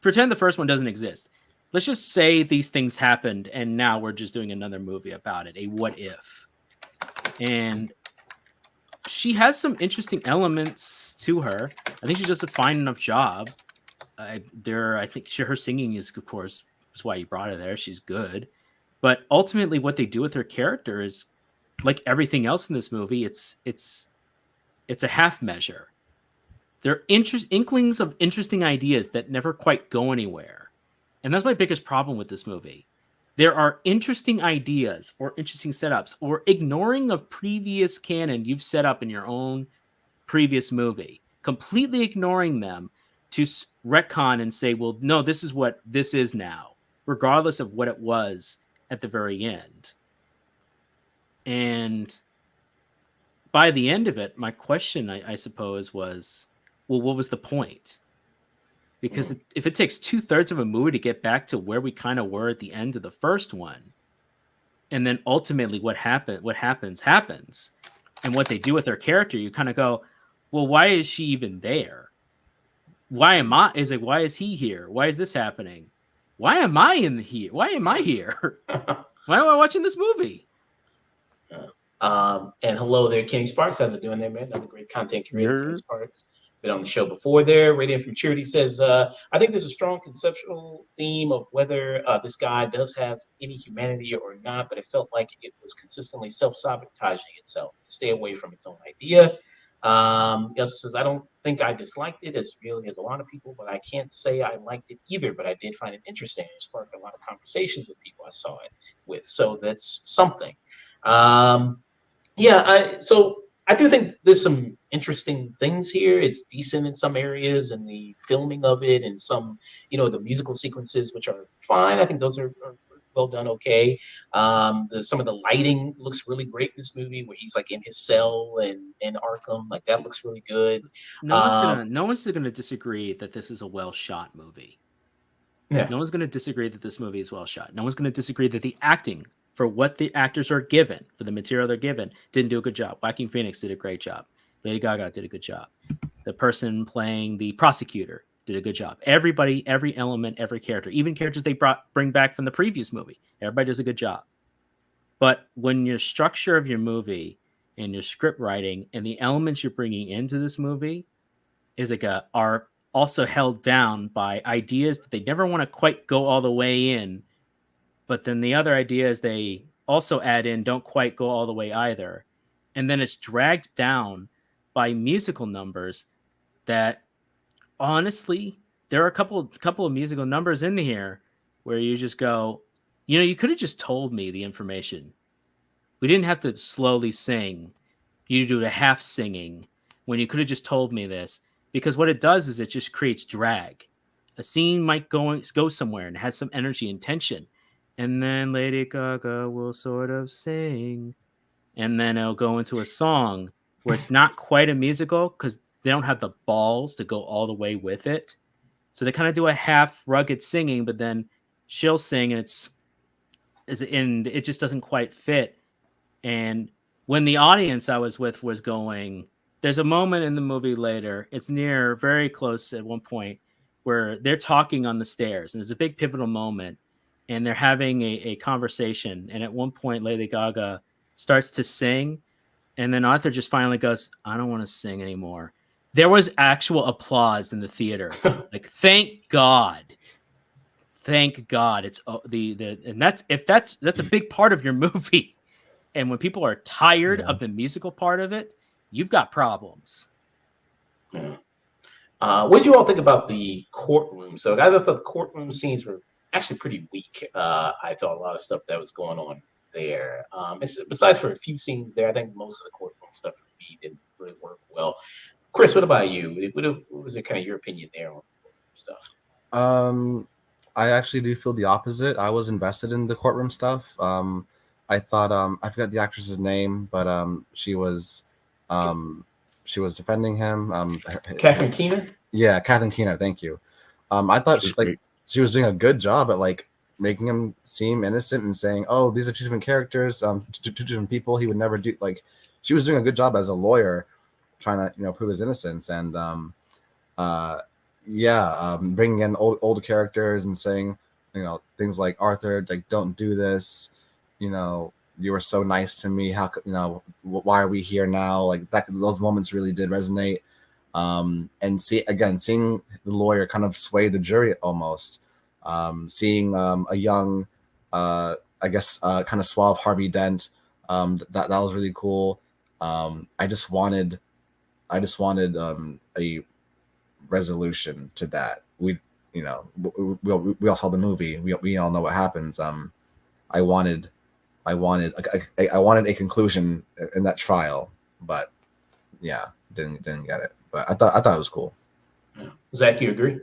pretend the first one doesn't exist. Let's just say these things happened and now we're just doing another movie about it, a what if. And she has some interesting elements to her. I think she does a fine enough job. I think her singing is, of course, that's why you brought her there. She's good. But ultimately what they do with her character is like everything else in this movie, it's a half measure. They're inklings of interesting ideas that never quite go anywhere. And that's my biggest problem with this movie. There are interesting ideas or interesting setups or ignoring of previous canon you've set up in your own previous movie, completely ignoring them to retcon and say, well, no, this is what this is now, regardless of what it was at the very end. And by the end of it, my question, I suppose, was, well, what was the point? Because if it takes 2/3 of a movie to get back to where we kind of were at the end of the first one, and then ultimately what happens, and what they do with her character, you kind of go, well, why is she even there? Why is he here? Why is this happening? Why am I here? Why am I here? Why am I watching this movie? And hello there, Kenny Sparks. How's it doing there, man? Another great content creator, Kenny Sparks. Been on the show before there. Radiant Futurity says, I think there's a strong conceptual theme of whether this guy does have any humanity or not, but it felt like it was consistently self-sabotaging itself to stay away from its own idea. He also says, I don't think I disliked it as severely as a lot of people, but I can't say I liked it either, but I did find it interesting. It sparked a lot of conversations with people I saw it with. So that's something. So I do think there's some interesting things here. It's decent in some areas, and the filming of it, and some, the musical sequences, which are fine. I think those are well done. Okay. Some of the lighting looks really great in this movie, where he's like in his cell and in Arkham, like that looks really good. No one's gonna disagree that this is a well shot movie. Yeah. No one's gonna disagree that this movie is well shot. No one's gonna disagree that the acting, for what the actors are given, for the material they're given, didn't do a good job. Joaquin Phoenix did a great job. Lady Gaga did a good job. The person playing the prosecutor did a good job. Everybody, every element, every character, even characters they bring back from the previous movie, everybody does a good job. But when your structure of your movie and your script writing and the elements you're bringing into this movie are also held down by ideas that they never want to quite go all the way in, but then the other ideas they also add in don't quite go all the way either. And then it's dragged down by musical numbers that, honestly, there are a couple of musical numbers in here where you just go, you could have just told me the information. We didn't have to slowly sing. You do a half singing when you could have just told me this. Because what it does is it just creates drag. A scene might go somewhere and has some energy and tension. And then Lady Gaga will sort of sing. And then it'll go into a song where it's not quite a musical because they don't have the balls to go all the way with it. So they kind of do a half rugged singing, but then she'll sing and it just doesn't quite fit. And when the audience I was with was going, there's a moment in the movie later, it's very close at one point, where they're talking on the stairs. And there's a big pivotal moment. And they're having a conversation. And at one point, Lady Gaga starts to sing. And then Arthur just finally goes, I don't want to sing anymore. There was actual applause in the theater. Like, thank God. Thank God. It's and that's a big part of your movie. And when people are tired of the musical part of it, you've got problems. Yeah. What did you all think about the courtroom? So I thought the courtroom scenes were actually pretty weak. I thought a lot of stuff that was going on there. Besides for a few scenes there, I think most of the courtroom stuff for me didn't really work well. Chris, what about you? What was kind of your opinion there on stuff? I actually do feel the opposite. I was invested in the courtroom stuff. I thought I forgot the actress's name, but she was defending him. Catherine Keener. Yeah, Catherine Keener. Thank you. I thought she was doing a good job at like making him seem innocent and saying, "Oh, these are two different characters, two different people. He would never do." Like, she was doing a good job as a lawyer, trying to prove his innocence. And bringing in old characters and saying, things like, "Arthur, like, don't do this. You were so nice to me. How could why are we here now?" Like that, those moments really did resonate. And seeing the lawyer kind of sway the jury almost. Seeing a young, I guess, kind of suave Harvey Dent. That was really cool. I just wanted a resolution to that. We all saw the movie. We all know what happens. I wanted a conclusion in that trial, but yeah, didn't get it. But I thought it was cool. Yeah. Zach, you agree?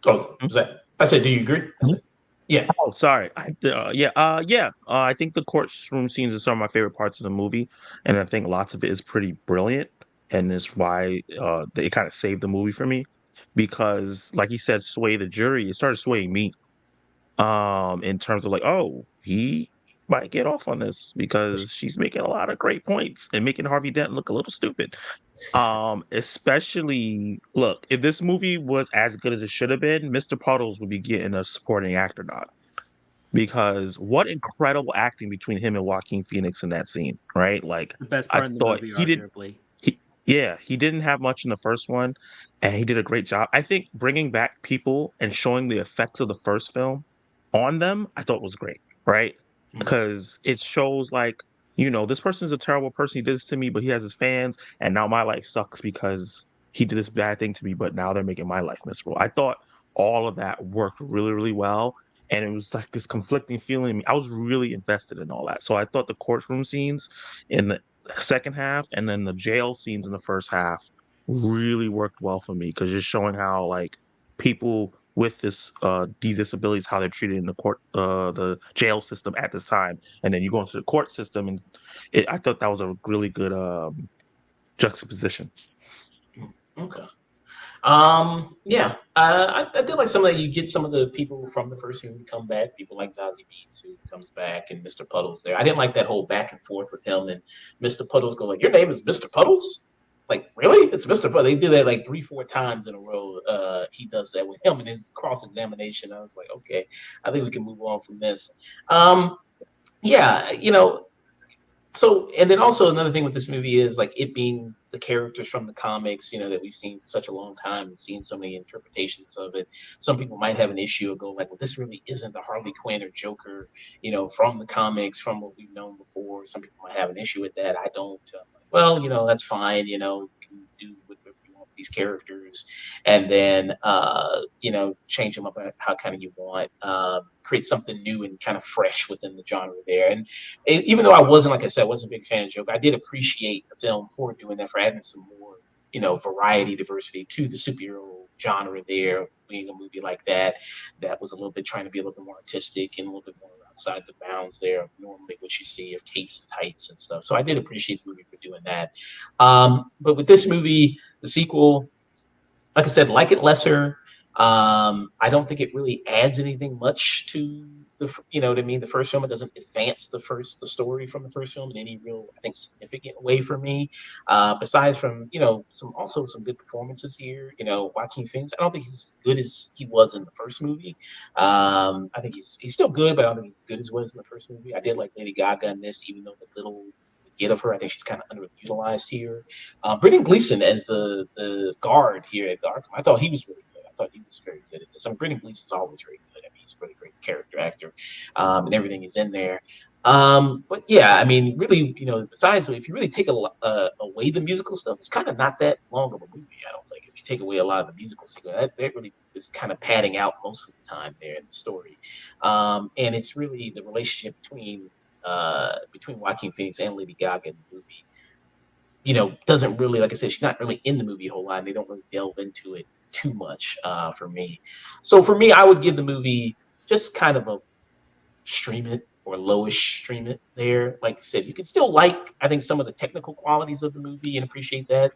Oh, Zach, I said, do you agree? I said, yeah. Oh, sorry. I think the courtroom scenes are some of my favorite parts of the movie, and I think lots of it is pretty brilliant, and it's why they kind of saved the movie for me, because, like you said, sway the jury. It started swaying me, in terms of like, oh, he might get off on this because she's making a lot of great points and making Harvey Dent look a little stupid. Especially, look, if this movie was as good as it should have been, Mr. Puddles would be getting a supporting actor nod, because what incredible acting between him and Joaquin Phoenix in that scene, right? Like, The best I part in the thought movie, he did. arguably. He didn't have much in the first one, and he did a great job. I think bringing back people and showing the effects of the first film on them, I thought was great, right? Because it shows like, this person's a terrible person. He did this to me, but he has his fans, and now my life sucks because he did this bad thing to me, but now they're making my life miserable. I thought all of that worked really, really well. And it was like this conflicting feeling. I was really invested in all that. So I thought the courtroom scenes in the second half and then the jail scenes in the first half really worked well for me, because just showing how like people with these disabilities, how they're treated in the jail system at this time, and then you go into the court system, and I thought that was a really good juxtaposition. Okay. I did like some of that. You get some of the people from the first movie come back. People like Zazie Beetz, who comes back, and Mr. Puddles there. I didn't like that whole back and forth with him and Mr. Puddles go like, "Your name is Mr. Puddles." Like, really? It's Mr. Puddles. They do that like 3-4 times in a row. He does that with him in his cross examination. I was like, okay, I think we can move on from this. Yeah, So, and then also another thing with this movie is like it being the characters from the comics, that we've seen for such a long time and seen so many interpretations of it. Some people might have an issue of go like, well, this really isn't the Harley Quinn or Joker, from the comics, from what we've known before. Some people might have an issue with that. I don't. Well, that's fine. You can do whatever you want with these characters, and then change them up how kind of you want. Create something new and kind of fresh within the genre there. And even though I wasn't, like I said, I wasn't a big fan of Joker, I did appreciate the film for doing that, for adding some more, variety, diversity to the superhero genre there, being a movie like that was a little bit trying to be a little bit more artistic and a little bit more outside the bounds there of normally what you see of capes and tights and stuff. So I did appreciate the movie for doing that. But with this movie, the sequel, like I said, like it lesser. I don't think it really adds anything much to what I mean. The first film, it doesn't advance the story from the first film in any real, I think, significant way for me. Besides from some good performances here. Joaquin Phoenix, I don't think he's as good as he was in the first movie. I think he's still good, but I don't think he's as good as he was in the first movie. I did like Lady Gaga in this, even though the little get of her, I think she's kind of underutilized here. Brendan Gleeson as the guard here at the Arkham, I thought he was really good. I thought he was very good at this. I mean, Brendan Gleeson's always very good. I mean, he's a really great character actor, and everything is in there. But yeah, I mean, really, besides, if you really take away the musical stuff, it's kind of not that long of a movie. I don't think if you take away a lot of the musical stuff, that really is kind of padding out most of the time there in the story. And it's really the relationship between Joaquin Phoenix and Lady Gaga in the movie. doesn't really, like I said, she's not really in the movie a whole lot. And they don't really delve into it too much for me. So for me, I would give the movie just kind of a stream it or lowish stream it there. Like I said, you can still like, I think, some of the technical qualities of the movie and appreciate that.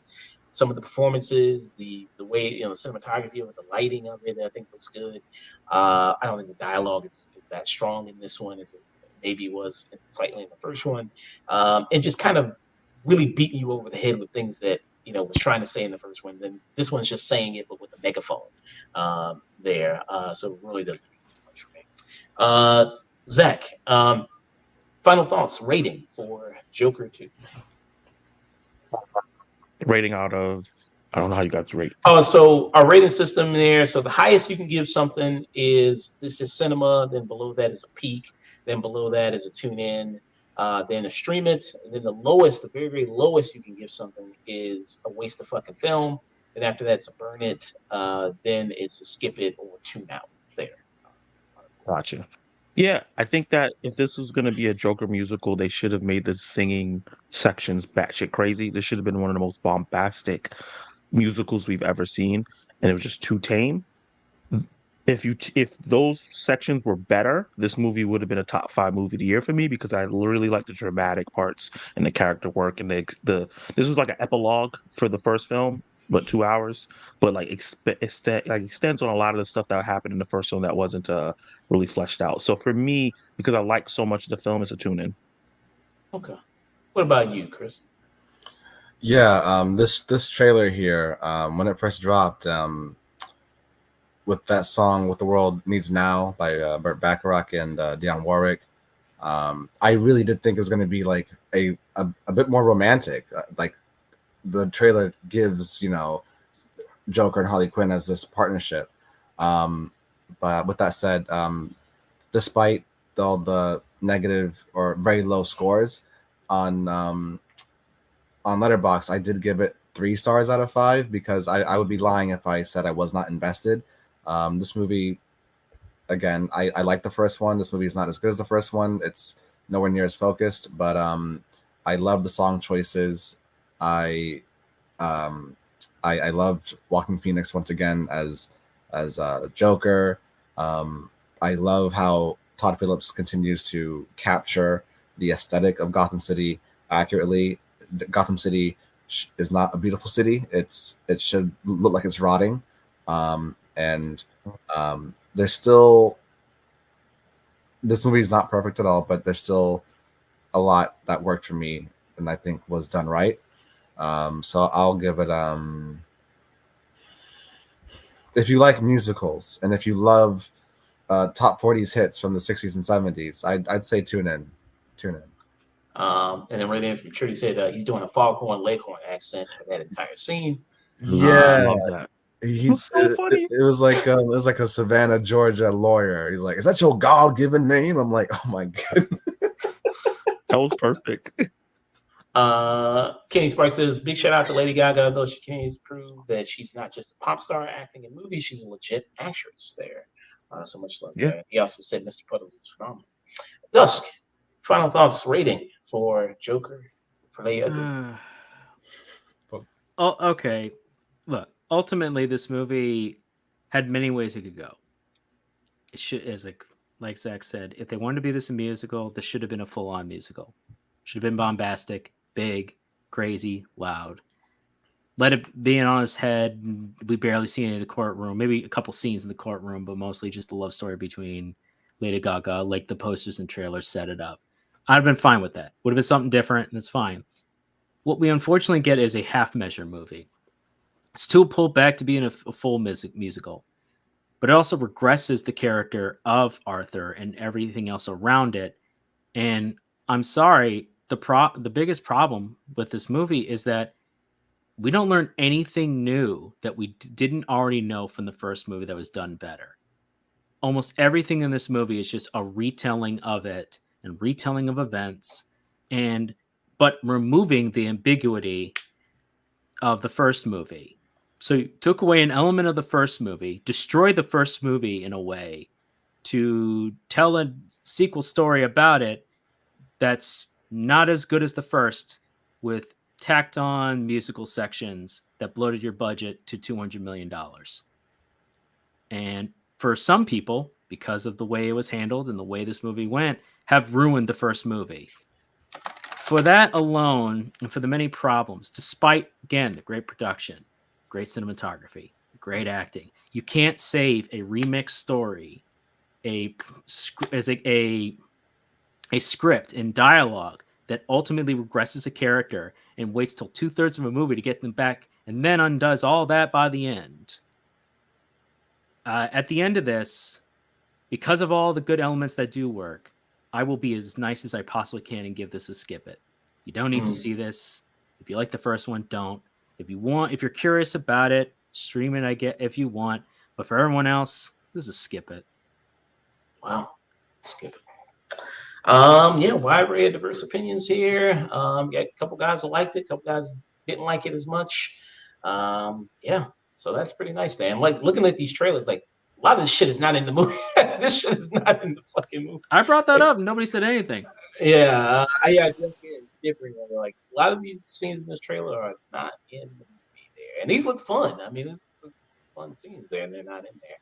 Some of the performances, the way, the cinematography of it, the lighting of it, I think looks good. I don't think the dialogue is that strong in this one as it maybe was slightly in the first one. And just kind of really beating you over the head with things that, was trying to say in the first one. Then this one's just saying it, but with a megaphone there. So it really doesn't do much for me. Zach, final thoughts, rating for Joker 2. Rating out of, I don't know how you guys rate. Oh, so our rating system there. So the highest you can give something is this is cinema. Then below that is a peak. Then below that is a tune in. Then a stream it. And then the lowest, the very, very lowest you can give something is a waste of fucking film. Then after that, it's a burn it. Then it's a skip it or tune out there. Gotcha. Yeah, I think that if this was going to be a Joker musical, they should have made the singing sections batshit crazy. This should have been one of the most bombastic musicals we've ever seen, and it was just too tame. If those sections were better, this movie would have been a top 5 movie of the year for me because I really like the dramatic parts and the character work and the this was like an epilogue for the first film, but 2 hours, but like extends on a lot of the stuff that happened in the first film that wasn't really fleshed out. So for me, because I like so much of the film, it's a tune in. Okay. What about you, Chris? Yeah, this trailer here, when it first dropped, with that song "What the World Needs Now" by Burt Bacharach and Dionne Warwick, I really did think it was going to be like a bit more romantic. Like the trailer gives, Joker and Harley Quinn as this partnership. But with that said, despite all the negative or very low scores on Letterboxd, I did give it 3 stars out of 5 because I would be lying if I said I was not invested. This movie, again, I like the first one. This movie is not as good as the first one. It's nowhere near as focused, but I love the song choices. I loved Joaquin Phoenix once again as Joker. I love how Todd Phillips continues to capture the aesthetic of Gotham City accurately. Gotham City is not a beautiful city. It should look like it's rotting. And there's still, this movie is not perfect at all, but there's still a lot that worked for me and I think was done right. So I'll give it, if you like musicals and if you love top 40s hits from the 60s and 70s, I'd say tune in. And then right there, Trudy said he's doing a Foghorn Leghorn accent for that entire scene. Yeah, I love that. So funny. It was like a Savannah, Georgia lawyer. He's like, "Is that your God-given name?" I'm like, "Oh my god." That was perfect. Kenny Sparks says, big shout out to Lady Gaga, though she continues to prove that she's not just a pop star acting in movies, she's a legit actress there. So much love there. He also said Mr. Puddles is phenomenal. Dusk, final thoughts, rating for Joker, for Leia. Okay. Look, ultimately, this movie had many ways it could go. It should, as like Zach said, if they wanted to be this a musical, this should have been a full-on musical. Should have been bombastic, big, crazy, loud. Let it be on his head. We barely see any of the courtroom. Maybe a couple scenes in the courtroom, but mostly just the love story between Lady Gaga, like the posters and trailers set it up. I'd have been fine with that. Would have been something different, and it's fine. What we unfortunately get is a half-measure movie. It's too pulled back to being a full musical, but it also regresses the character of Arthur and everything else around it. And I'm sorry, the biggest problem with this movie is that we don't learn anything new that we didn't already know from the first movie that was done better. Almost everything in this movie is just a retelling of it and retelling of events, but removing the ambiguity of the first movie. So you took away an element of the first movie, destroyed the first movie in a way to tell a sequel story about it that's not as good as the first, with tacked on musical sections that bloated your budget to $200 million. And for some people, because of the way it was handled and the way this movie went, have ruined the first movie. For that alone, and for the many problems, despite, again, the great production, great cinematography, great acting, you can't save a remixed story, a script and dialogue that ultimately regresses a character and waits till 2/3 of a movie to get them back and then undoes all that by the end. At the end of this, because of all the good elements that do work, I will be as nice as I possibly can and give this a skip it. You don't need to see this. If you like the first one, don't. If you're curious about it, stream it, I get, if you want. But for everyone else, this is skip it. Wow. Skip it. Yeah, wide array of diverse opinions here. Got a couple guys who liked it, a couple guys didn't like it as much. Yeah, so that's pretty nice, Dan. Like looking at these trailers, like a lot of this shit is not in the movie. This shit is not in the fucking movie. I brought that up and nobody said anything. Yeah, I just get different. Like a lot of these scenes in this trailer are not in the movie there, and these look fun. I mean, it's fun scenes there, and they're not in there.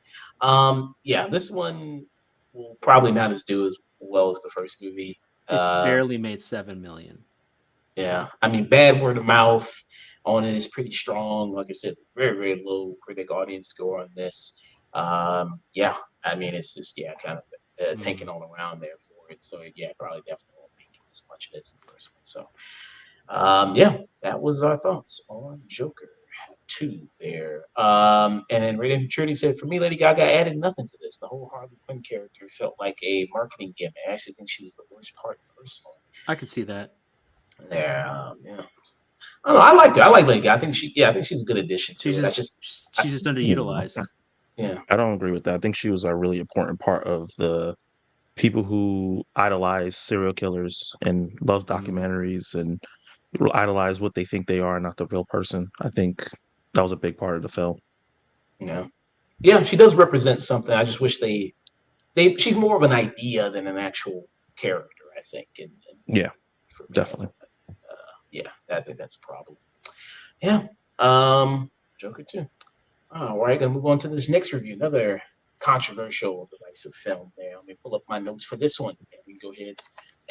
Yeah, this one will probably not do as well as the first movie. It's barely made $7 million. Yeah, I mean, bad word of mouth on it is pretty strong. Like I said, very, very low critic audience score on this. Yeah, I mean, it's just kind of tanking all around there for it. So yeah, probably definitely won't make as much as the first one. So yeah, that was our thoughts on Joker 2 there. And then Radiant Maturity said, for me, Lady Gaga added nothing to this. The whole Harley Quinn character felt like a marketing gimmick. I actually think she was the worst part personally. I could see that. There, yeah. I don't know. I liked her. I like Lady Gaga. I think she's a good addition to it. She's just underutilized. Yeah, I don't agree with that. I think she was a really important part of the people who idolize serial killers and love documentaries and idolize what they think they are, not the real person. I think that was a big part of the film. Yeah, she does represent something. I just wish she's more of an idea than an actual character, I think. And yeah, definitely. Yeah, I think that's a problem. Yeah, Joker 2. All right, gonna move on to this next review. Another controversial, divisive film. There, let me pull up my notes for this one, and we can go ahead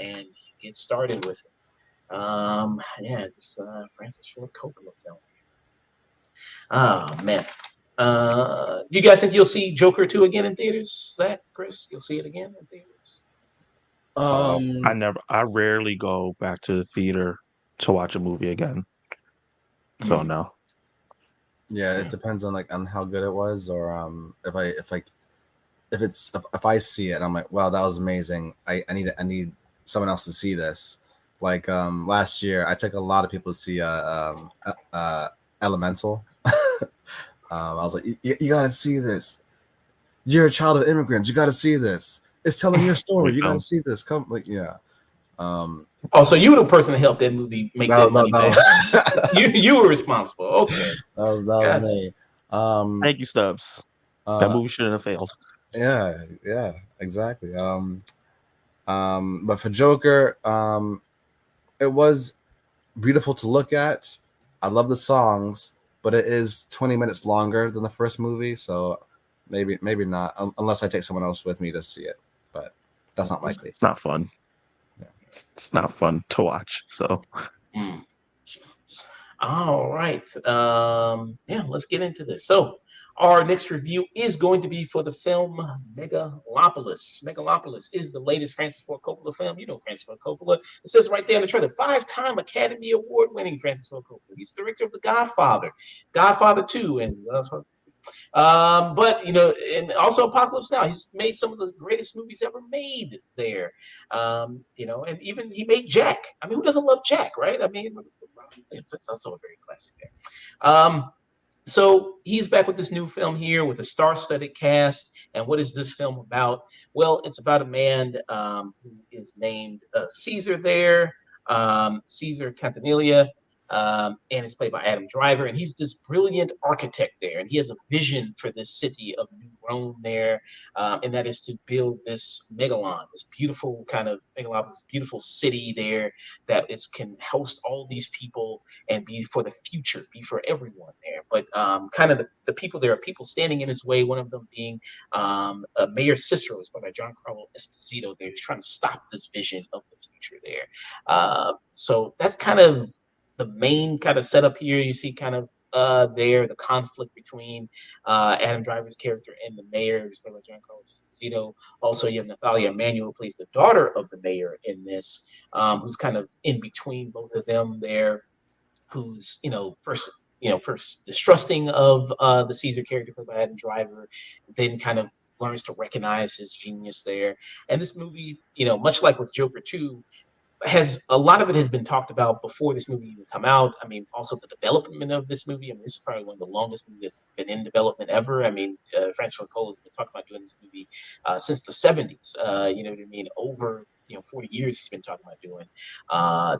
and get started with it. Yeah, this Francis Ford Coppola film. Oh man, you guys think you'll see Joker 2 again in theaters? That Chris, you'll see it again in theaters? I rarely go back to the theater to watch a movie again. So no. Yeah, it depends on on how good it was, or if I see it, I'm like, wow, that was amazing. I need someone else to see this. Like last year, I took a lot of people to see Elemental. I was like, you got to see this. You're a child of immigrants. You got to see this. It's telling your story. You got to see this. Come, yeah. So you were the person that helped that movie make that money back. You were responsible. Okay, that was me. Thank you, Stubbs. That movie shouldn't have failed. Yeah, exactly. But for Joker, it was beautiful to look at. I love the songs, but it is 20 minutes longer than the first movie, so maybe not, unless I take someone else with me to see it. But that's not likely. It's not fun. Yeah. It's not fun to watch. So. All right. Yeah, let's get into this. So our next review is going to be for the film Megalopolis. Megalopolis is the latest Francis Ford Coppola film. You know Francis Ford Coppola. It says right there in the trailer, 5-time Academy Award-winning Francis Ford Coppola. He's the director of The Godfather, Godfather 2, and but and also Apocalypse Now. He's made some of the greatest movies ever made there. And even he made Jack. I mean, who doesn't love Jack, right? I mean, that's also a very classic there. So he's back with this new film here with a star-studded cast. And what is this film about? Well, it's about a man who is named Caesar there, Caesar Cantanelia. and it's played by Adam Driver. And he's this brilliant architect there, and he has a vision for this city of New Rome there, and that is to build this megalon, this beautiful kind of megalopolis, beautiful city there that can host all these people and be for the future, be for everyone there. But kind of the people, there are people standing in his way. One of them being Mayor Cicero, is played by Giancarlo Esposito. There, he's trying to stop this vision of the future there. So that's kind of the main kind of setup here. You see kind of the conflict between Adam Driver's character and the mayor, who's played by Giancarlo Esposito. Also, you have Natalia Emanuel, who plays the daughter of the mayor in this, who's kind of in between both of them there, who's first distrusting of the Caesar character played by Adam Driver, then kind of learns to recognize his genius there. And this movie, much like with Joker 2, has a lot of it has been talked about before this movie even come out. I mean, also the development of this movie. I mean, this is probably one of the longest movies that's been in development ever. I mean, Francis Ford Coppola has been talking about doing this movie since the 70s. You know what I mean? Over 40 years he's been talking about doing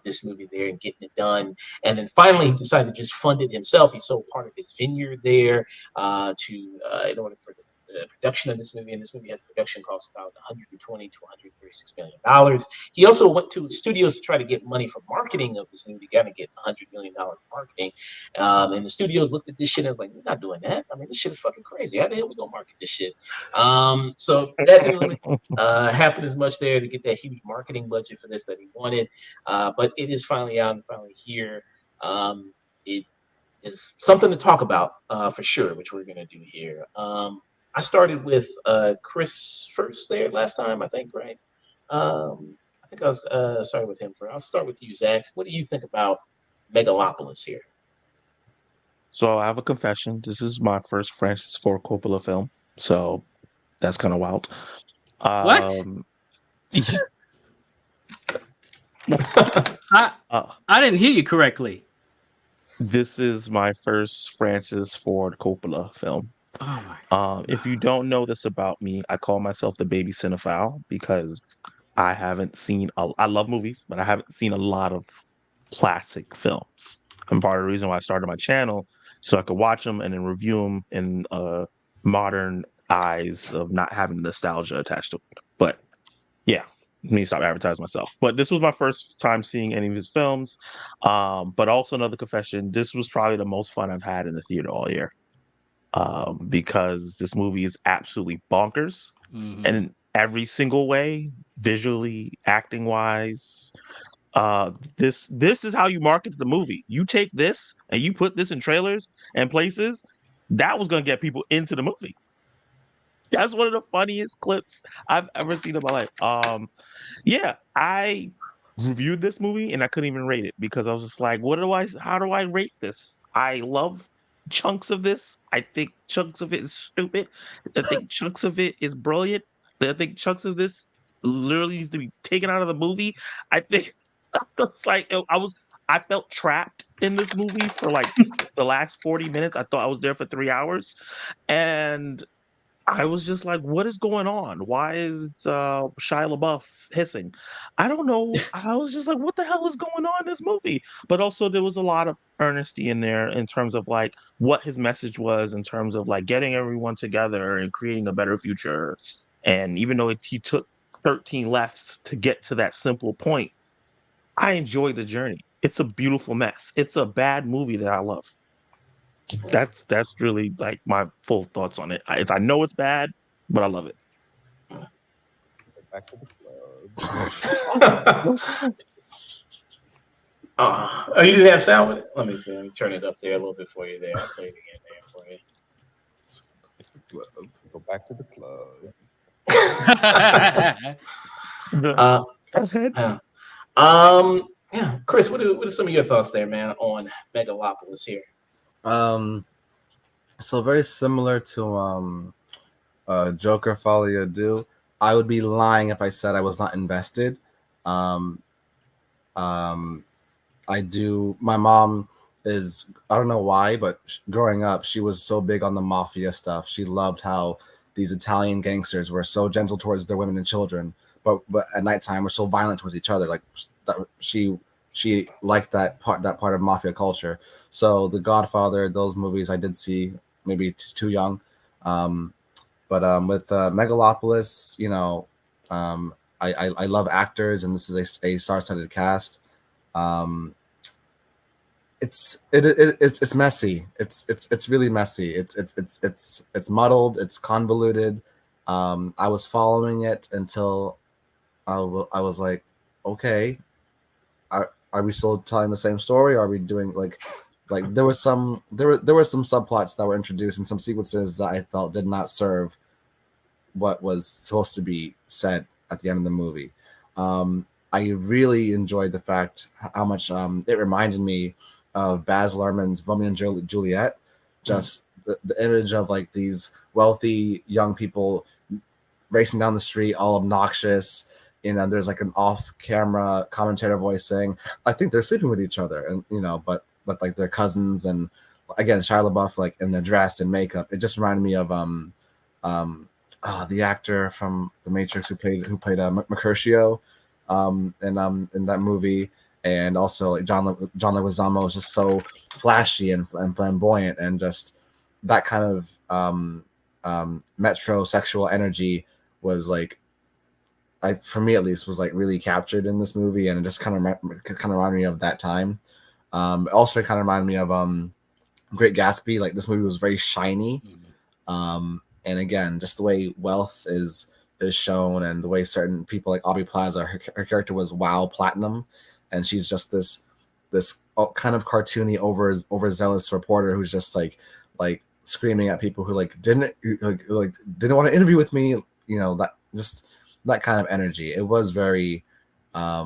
this movie there and getting it done. And then finally he decided to just fund it himself. He sold part of his vineyard there in order for the production of this movie, and this movie has production costs about $120 to $136 million. He also went to studios to try to get money for marketing of this movie, to kind of get $100 million in marketing. And the studios looked at this shit and was like, "We're not doing that. I mean, this shit is fucking crazy. How the hell we gonna market this shit?" So that didn't really happen as much there to get that huge marketing budget for this that he wanted. But it is finally out and finally here. It is something to talk about for sure, which we're gonna do here. I started with Chris first there last time, I think, right? I think I was started with him first. I'll start with you, Zach. What do you think about Megalopolis here? So I have a confession. This is my first Francis Ford Coppola film, so that's kind of wild. What? I didn't hear you correctly. This is my first Francis Ford Coppola film. Oh my God. If you don't know this about me, I call myself the baby cinephile because I haven't seen. I love movies, but I haven't seen a lot of classic films. And part of the reason why I started my channel so I could watch them and then review them in modern eyes of not having nostalgia attached to it. But yeah, let me stop advertising myself. But this was my first time seeing any of his films. But also another confession: this was probably the most fun I've had in the theater all year. Because this movie is absolutely bonkers and in every single way, visually, acting wise. This is how you market the movie. You take this and you put this in trailers and places, that was going to get people into the movie. That's one of the funniest clips I've ever seen in my life. Yeah, I reviewed this movie and I couldn't even rate it because I was just like, how do I rate this? I love chunks of this. I think chunks of it is stupid. I think chunks of it is brilliant. I think chunks of this literally needs to be taken out of the movie. I think it's like I felt trapped in this movie for like the last 40 minutes. I thought I was there for 3 hours, and I was just like, what is going on? Why is Shia LaBeouf hissing? I don't know. I was just like, what the hell is going on in this movie? But also there was a lot of earnesty in there in terms of like what his message was, in terms of like getting everyone together and creating a better future. And even though he took 13 lefts to get to that simple point, I enjoyed the journey. It's a beautiful mess. It's a bad movie that I love. That's really like my full thoughts on it. I know it's bad, but I love it. Back to the club. Oh, you didn't have sound with it? Let me see. Let me turn it up there a little bit for you there. I'll play it again there for you. Go back to the club. Yeah, Chris, what are some of your thoughts there, man, on Megalopolis here? So very similar to Joker, Folie, Deux. I would be lying if I said I was not invested. I do. My mom is, I don't know why, but growing up, she was so big on the mafia stuff. She loved how these Italian gangsters were so gentle towards their women and children, but at nighttime were so violent towards each other. Like that, she she liked that part of mafia culture. So The Godfather, those movies I did see, maybe too young. But with Megalopolis, you know, I love actors, and this is a star-studded cast. Um, it's messy. It's really messy. It's muddled. It's convoluted. I was following it until I was like, okay, are we still telling the same story? Or are we doing like there were some subplots that were introduced and some sequences that I felt did not serve what was supposed to be said at the end of the movie. I really enjoyed the fact how much it reminded me of Baz Luhrmann's Romeo and Juliet. Just the image of like these wealthy young people racing down the street, all obnoxious. You know, there's like an off-camera commentator voice saying, "I think they're sleeping with each other," and you know, but like they're cousins. And again, Shia LaBeouf like in the dress and makeup. It just reminded me of the actor from The Matrix who played Mercutio in that movie, and also like John Leguizamo is just so flashy and flamboyant, and just that kind of metrosexual energy was like, for me at least, was like really captured in this movie, and it just kind of reminded me of that time. Also, kind of reminded me of Great Gatsby. Like this movie was very shiny. And again, just the way wealth is shown, and the way certain people like Aubrey Plaza, her character was WoW Platinum, and she's just this kind of cartoony, overzealous reporter who's just like screaming at people who didn't want to interview with me. You know, that kind of energy. It was very. I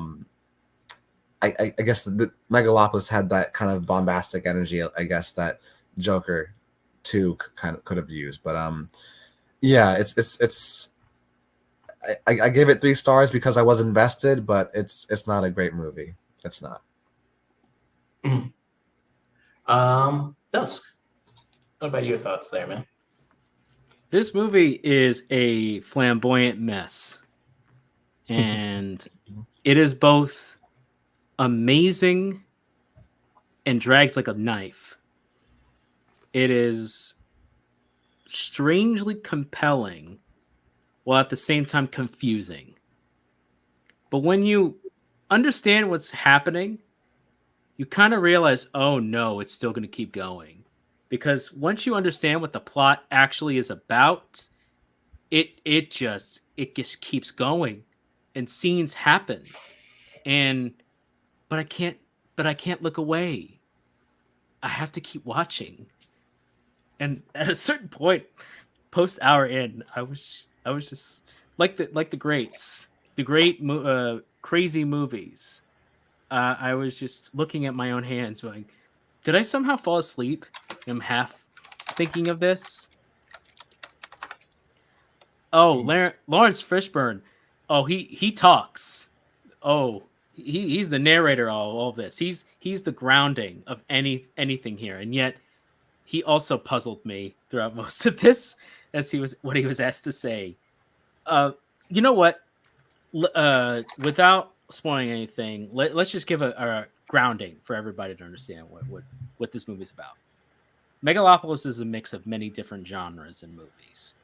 guess the Megalopolis had that kind of bombastic energy. I guess that Joker 2 kind of could have used, but yeah, it's I gave it 3 stars because I was invested, but it's not a great movie. It's not. Dusk, what about your thoughts there, man? This movie is a flamboyant mess, and it is both amazing and drags like a knife. It is strangely compelling while at the same time confusing. But when you understand what's happening, you kind of realize, oh no, it's still going to keep going. Because once you understand what the plot actually is about, it just keeps going, and scenes happen. But I can't look away. I have to keep watching. And at a certain point, post hour in, I was just like the greats, the great crazy movies. I was just looking at my own hands, going, "Did I somehow fall asleep?" I'm half thinking of this. Oh, Lawrence Fishburne. Oh, he talks. Oh, he's the narrator of all of this. He's the grounding of anything here, and yet he also puzzled me throughout most of this as he was asked to say. You know what? Without spoiling anything, let's just give a grounding for everybody to understand what this movie's about. Megalopolis is a mix of many different genres and movies.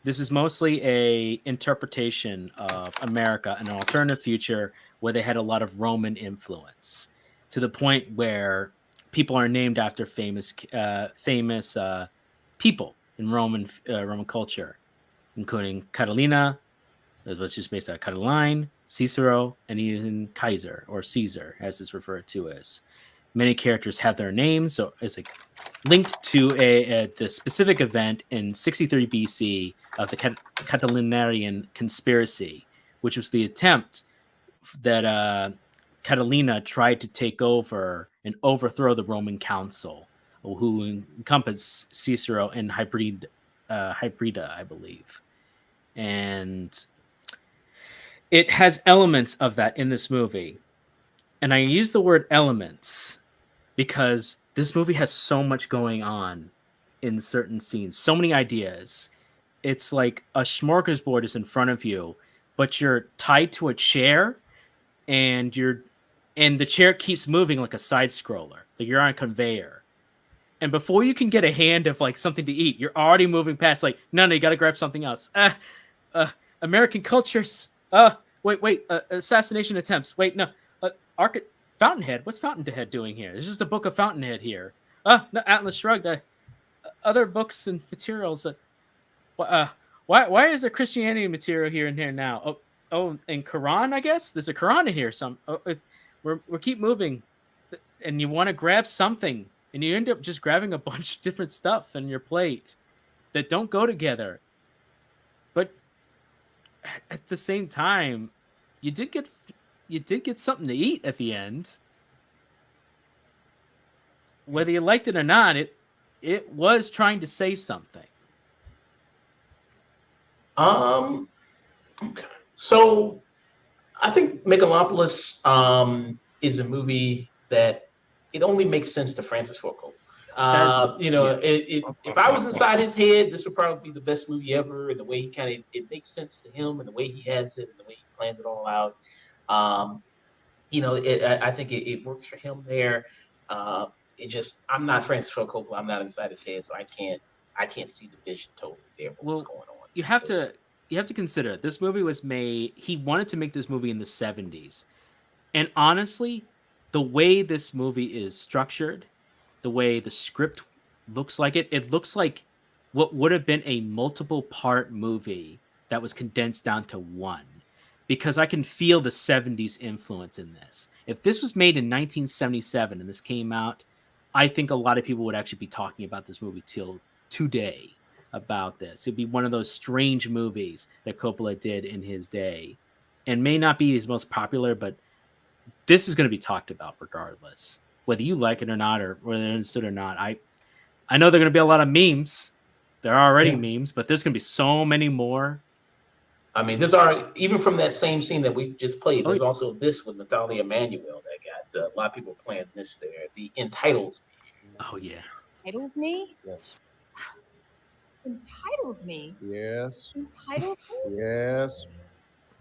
This is mostly a interpretation of America, an alternative future where they had a lot of Roman influence, to the point where people are named after famous people in Roman culture, including Catalina, which is based on Catiline, Cicero, and even Kaiser, or Caesar, as it's referred to as. Many characters have their names, so it's like linked to the specific event in 63 BC of the Catilinarian conspiracy, which was the attempt that Catalina tried to take over and overthrow the Roman council, who encompassed Cicero and Hybrida, I believe. And it has elements of that in this movie. And I use the word elements because this movie has so much going on in certain scenes, so many ideas. It's like a smorgasbord is in front of you, but you're tied to a chair and you're and the chair keeps moving like a side scroller. Like you're on a conveyor. And before you can get a hand of like something to eat, you're already moving past like, no, you got to grab something else. American cultures. Wait. Assassination attempts. Wait, no. Fountainhead. What's Fountainhead doing here? There's just a book of Fountainhead here. No, Atlas Shrugged. Other books and materials. Why is there Christianity material here and here now? And Quran, I guess there's a Quran in here. We keep moving, and you want to grab something, and you end up just grabbing a bunch of different stuff in your plate that don't go together. But at the same time, you did get something to eat at the end. Whether you liked it or not, it was trying to say something. Okay. So I think Megalopolis is a movie that it only makes sense to Francis Ford Coppola. If I was inside his head, this would probably be the best movie ever. And the way it makes sense to him, and the way he has it, and the way he plans it all out. I think it works for him there. I'm not Francis Ford Coppola. I'm not inside his head, so I can't see the vision totally there. What's going on? You have to consider this movie was made. He wanted to make this movie in the 70s, and honestly, the way this movie is structured, the way the script looks like it looks like what would have been a multiple part movie that was condensed down to one. Because I can feel the 70s influence in this. If this was made in 1977 and this came out, I think a lot of people would actually be talking about this movie till today about this. It'd be one of those strange movies that Coppola did in his day and may not be his most popular, but this is going to be talked about regardless, whether you like it or not, or whether they're understood or not. I know there are going to be a lot of memes. There are already memes, but there's going to be so many more. I mean, even from that same scene that we just played, there's also this with Natalia Emanuel that got a lot of people playing this there. The Entitles Me. Oh, yeah. Entitles me? Yes. Entitles me? Yes. Entitles me? Yes.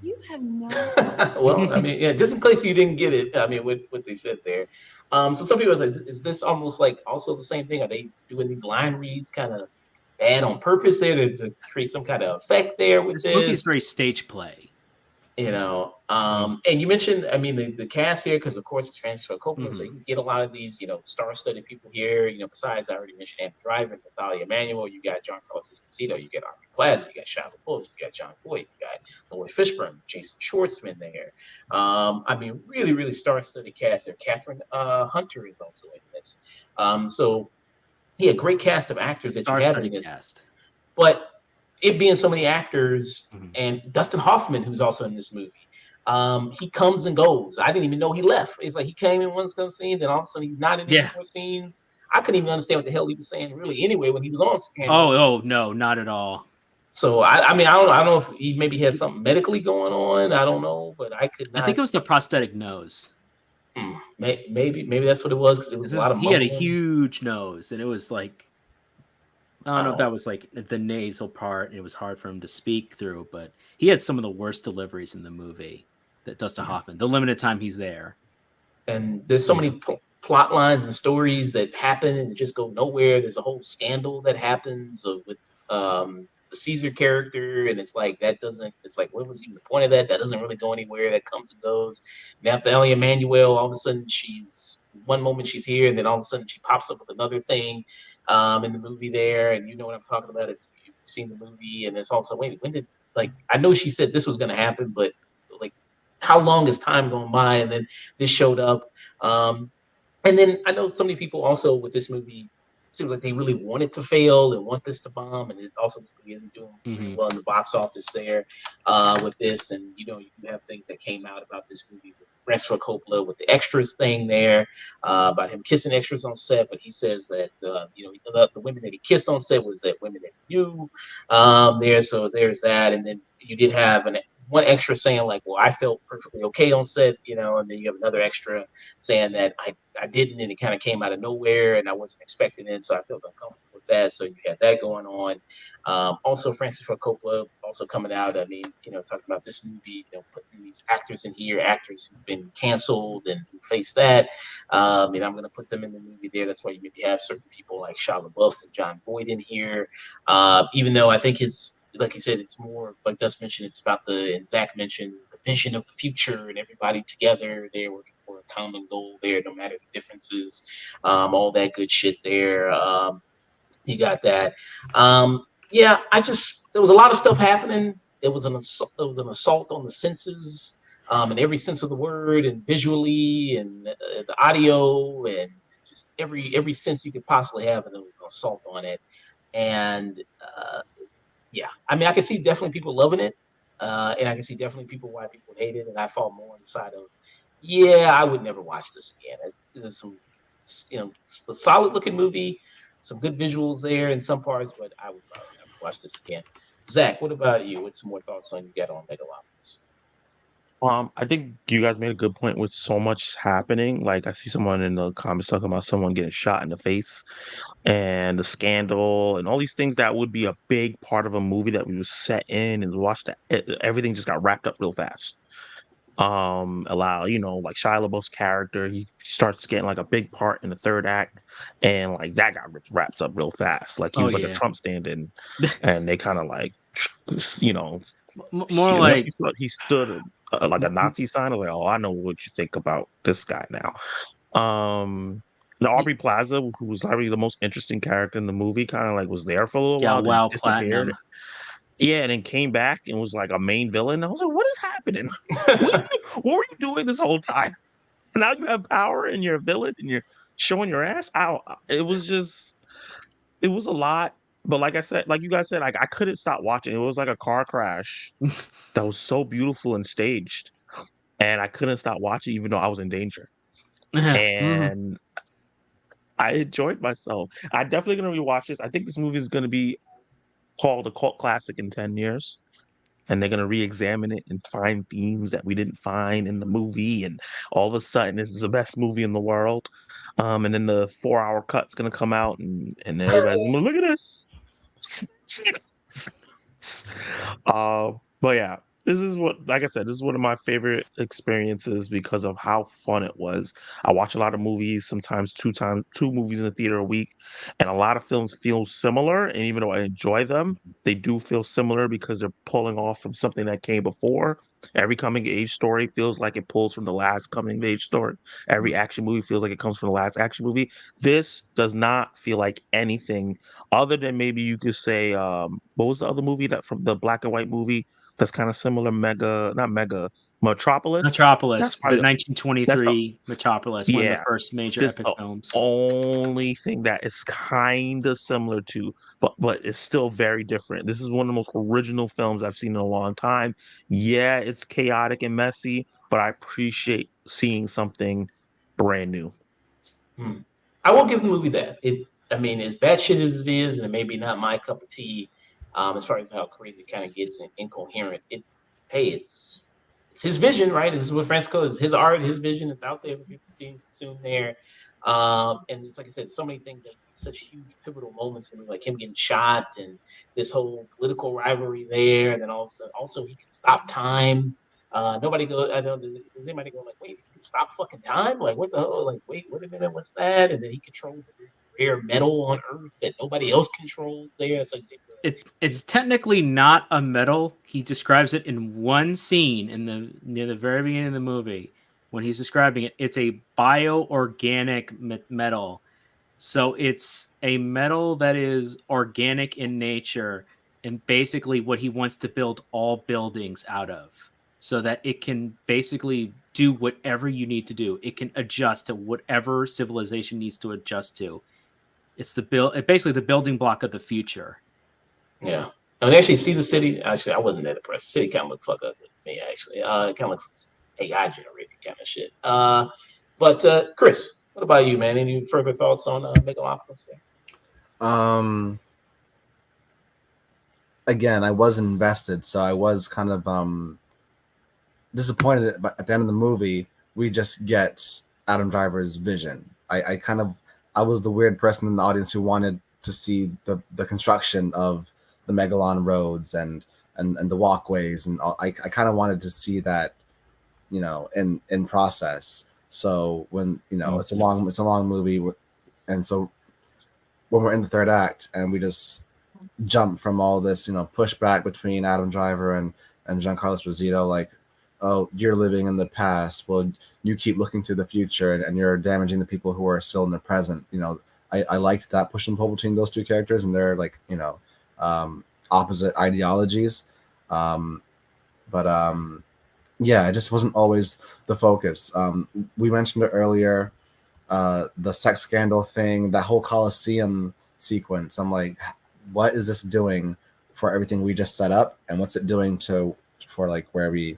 You have no... Well, I mean, yeah, just in case you didn't get it, I mean, what they said there. So some people say, is this almost like also the same thing? Are they doing these line reads kind of bad on purpose there to create some kind of effect there with this? Movie is very stage play. And you mentioned, I mean, the cast here, because of course it's Francis Ford Coppola, so you can get a lot of these, star-studded people here. Besides, I already mentioned Adam Driver, Natalia Emanuel, you got John Carlos Esposito, you got Aubrey Plaza, you got Shia LaBeouf, you got John Boyd, you got Lord Fishburne, Jason Schwartzman there. I mean, really, really star-studded cast there. Catherine Hunter is also in this. So, yeah, great cast of actors that you have in this. Cast. But it being so many actors, and Dustin Hoffman, who's also in this movie, he comes and goes. I didn't even know he left. It's like he came in one scene, then all of a sudden he's not in any more scenes. I couldn't even understand what the hell he was saying really anyway when he was on screen. Oh no, not at all. So I mean, I don't know if he maybe has something medically going on. I don't know, but I could not. I think it was the prosthetic nose. Maybe that's what it was, because it was a lot of he had a huge nose, and it was like, I don't know if that was like the nasal part, and it was hard for him to speak through, but he had some of the worst deliveries in the movie. That Dustin Hoffman, the limited time he's there, and there's so many plot lines and stories that happen and just go nowhere. There's a whole scandal that happens with the Caesar character, and it's like what was even the point of that? That doesn't really go anywhere. That comes and goes. Natalia Emanuel, all of a sudden one moment she's here, and then all of a sudden she pops up with another thing in the movie there, and you know what I'm talking about if you've seen the movie. And it's also, wait, when did, like, I know she said this was going to happen, but like, how long has time gone by? And then this showed up, and then I know so many people also with this movie, seems like they really want it to fail and want this to bomb, and it also isn't doing well in the box office there with this. And you have things that came out about this movie with Francis Ford Coppola with the extras thing there about him kissing extras on set, but he says that the women that he kissed on set was that women that he knew there. So there's that, and then you did have one extra saying like, well, I felt perfectly okay on set, and then you have another extra saying that I didn't, and it kind of came out of nowhere and I wasn't expecting it, so I felt uncomfortable with that. So you had that going on. Also, Francis Ford Coppola also coming out. I mean, talking about this movie, putting these actors in here, actors who've been canceled and who face that. And I'm going to put them in the movie there. That's why you maybe have certain people like Shia LaBeouf and John Boyd in here. Even though I think like you said, it's more like Dust mentioned, it's about and Zach mentioned, the vision of the future and everybody together. They're working for a common goal there, no matter the differences, all that good shit there. You got that. Yeah, there was a lot of stuff happening. It was an assault on the senses, in every sense of the word, and visually, and the audio, and just every sense you could possibly have, and it was an assault on it. And yeah, I mean, I can see definitely people loving it, and I can see definitely why people would hate it. And I fall more on the side of, yeah, I would never watch this again. There's some, a solid looking movie, some good visuals there in some parts, but I would probably never watch this again. Zach, what about you? What's some more thoughts on you got on Megalopolis? I think you guys made a good point with so much happening. Like I see someone in the comments talking about someone getting shot in the face and the scandal and all these things that would be a big part of a movie that we was set in and watched. Everything just got wrapped up real fast. Like Shia LaBeouf's character, he starts getting like a big part in the third act, and like that got wrapped up real fast. Like he was like a Trump stand-in, and they kind of like, more like he stood like a Nazi sign. I was like, oh, I know what you think about this guy now. The Aubrey Plaza, who was probably the most interesting character in the movie, kind of like was there for a little while, then wow, disappeared. Platinum. Yeah, and then came back and was like a main villain. I was like, what is happening? What were you doing this whole time? Now you have power and you're a villain and you're showing your ass out. It was a lot. But like I said, like you guys said, like I couldn't stop watching. It was like a car crash that was so beautiful and staged. And I couldn't stop watching even though I was in danger. And I enjoyed myself. I'm definitely gonna rewatch this. I think this movie is gonna be called a cult classic in 10 years. And they're gonna re-examine it and find themes that we didn't find in the movie, and all of a sudden this is the best movie in the world. And then the 4-hour cut's gonna come out, and everybody's gonna look at this. But yeah, like I said, this is one of my favorite experiences because of how fun it was. I watch a lot of movies, sometimes two movies in the theater a week, and a lot of films feel similar. And even though I enjoy them, they do feel similar because they're pulling off from something that came before. Every coming of age story feels like it pulls from the last coming of age story. Every action movie feels like it comes from the last action movie. This does not feel like anything other than maybe you could say, what was the other movie that from the black and white movie that's kind of similar? Metropolis. Metropolis, the 1923 Metropolis, one of the first major epic films. Only thing that is kind of similar to, but it's still very different. This is one of the most original films I've seen in a long time. Yeah, it's chaotic and messy, but I appreciate seeing something brand new. I won't give the movie that. I mean, as bad shit as it is, and it may be not my cup of tea, as far as how crazy it kind of gets and incoherent. It's his vision, right? This is what Francisco is. His art, his vision. It's out there for people to see and consume there. And just like I said, so many things that such huge pivotal moments, like him getting shot and this whole political rivalry there. And then also he can stop time. Nobody go. I know. Does anybody go like, wait, he can stop fucking time? Like, what the hell? Like, wait a minute, what's that? And then he controls a rare metal on Earth that nobody else controls there. So it's technically not a metal. He describes it in one scene near the very beginning of the movie when he's describing it. It's a bioorganic metal. So it's a metal that is organic in nature, and basically what he wants to build all buildings out of, so that it can basically do whatever you need to do. It can adjust to whatever civilization needs to adjust to. It's basically the building block of the future. Yeah. I mean, actually see the city. Actually, I wasn't that impressed. The city kind of looked fucked up to me, actually. It kind of looks AI generated kind of shit. But Chris, what about you, man? Any further thoughts on Megalopolis there? Again, I was invested, so I was kind of disappointed. But at the end of the movie, we just get Adam Driver's vision. I was the weird person in the audience who wanted to see the construction of the Megalon roads and the walkways, and all. I kind of wanted to see that, in process. So when it's a long movie, and so when we're in the third act and we just jump from all this pushback between Adam Driver and Giancarlo Esposito, like, oh, you're living in the past, well, you keep looking to the future, and you're damaging the people who are still in the present. I liked that push and pull between those two characters, and they're like opposite ideologies, but yeah, it just wasn't always the focus. We mentioned it earlier, the sex scandal thing, that whole Coliseum sequence. I'm like, what is this doing for everything we just set up, and what's it doing for like where we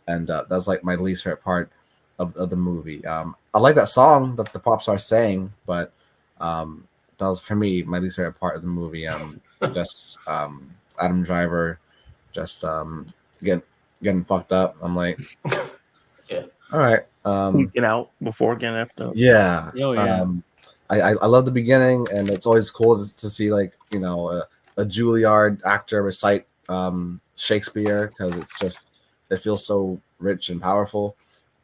end up? That's like my least favorite part of the movie. I like that song that the pop stars sang, but that was for me my least favorite part of the movie. Just Adam Driver just getting fucked up. I'm like, yeah, all right. Get out before getting after. Yeah. Oh yeah. I love the beginning, and it's always cool to see like a Juilliard actor recite Shakespeare, because it feels so rich and powerful.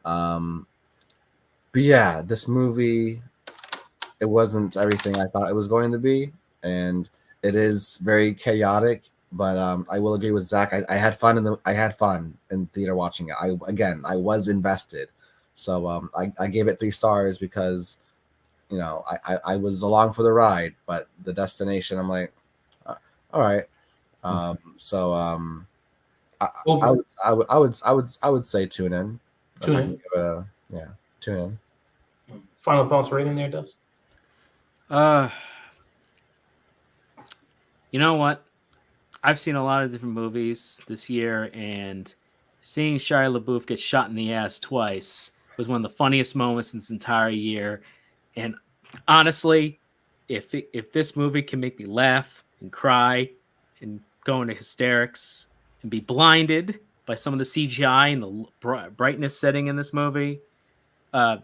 But yeah, this movie, it wasn't everything I thought it was going to be, and it is very chaotic. But I will agree with Zach. I had fun I had fun in theater watching it. I was invested, so I gave it 3 stars because I was along for the ride, but the destination, I'm like, all right. So I would say tune in. Tune in. Tune in. Final thoughts rating there, Dust? You know what? I've seen a lot of different movies this year, and seeing Shia LaBeouf get shot in the ass twice was one of the funniest moments in this entire year. And honestly, if this movie can make me laugh and cry and go into hysterics and be blinded by some of the CGI and the brightness setting in this movie, this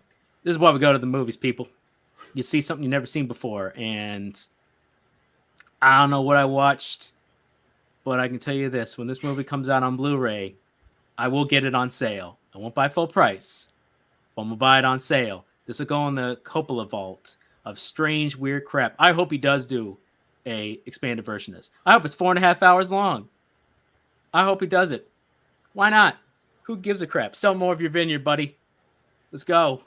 is why we go to the movies, people. You see something you've never seen before, and I don't know what I watched, but I can tell you this: when this movie comes out on Blu-ray, I will get it on sale. I won't buy full price, but I'm gonna buy it on sale. This will go in the Coppola vault of strange, weird crap. I hope he does do a expanded version of this. I hope it's 4.5 hours long. I hope he does it. Why not? Who gives a crap? Sell more of your vineyard, buddy. Let's go.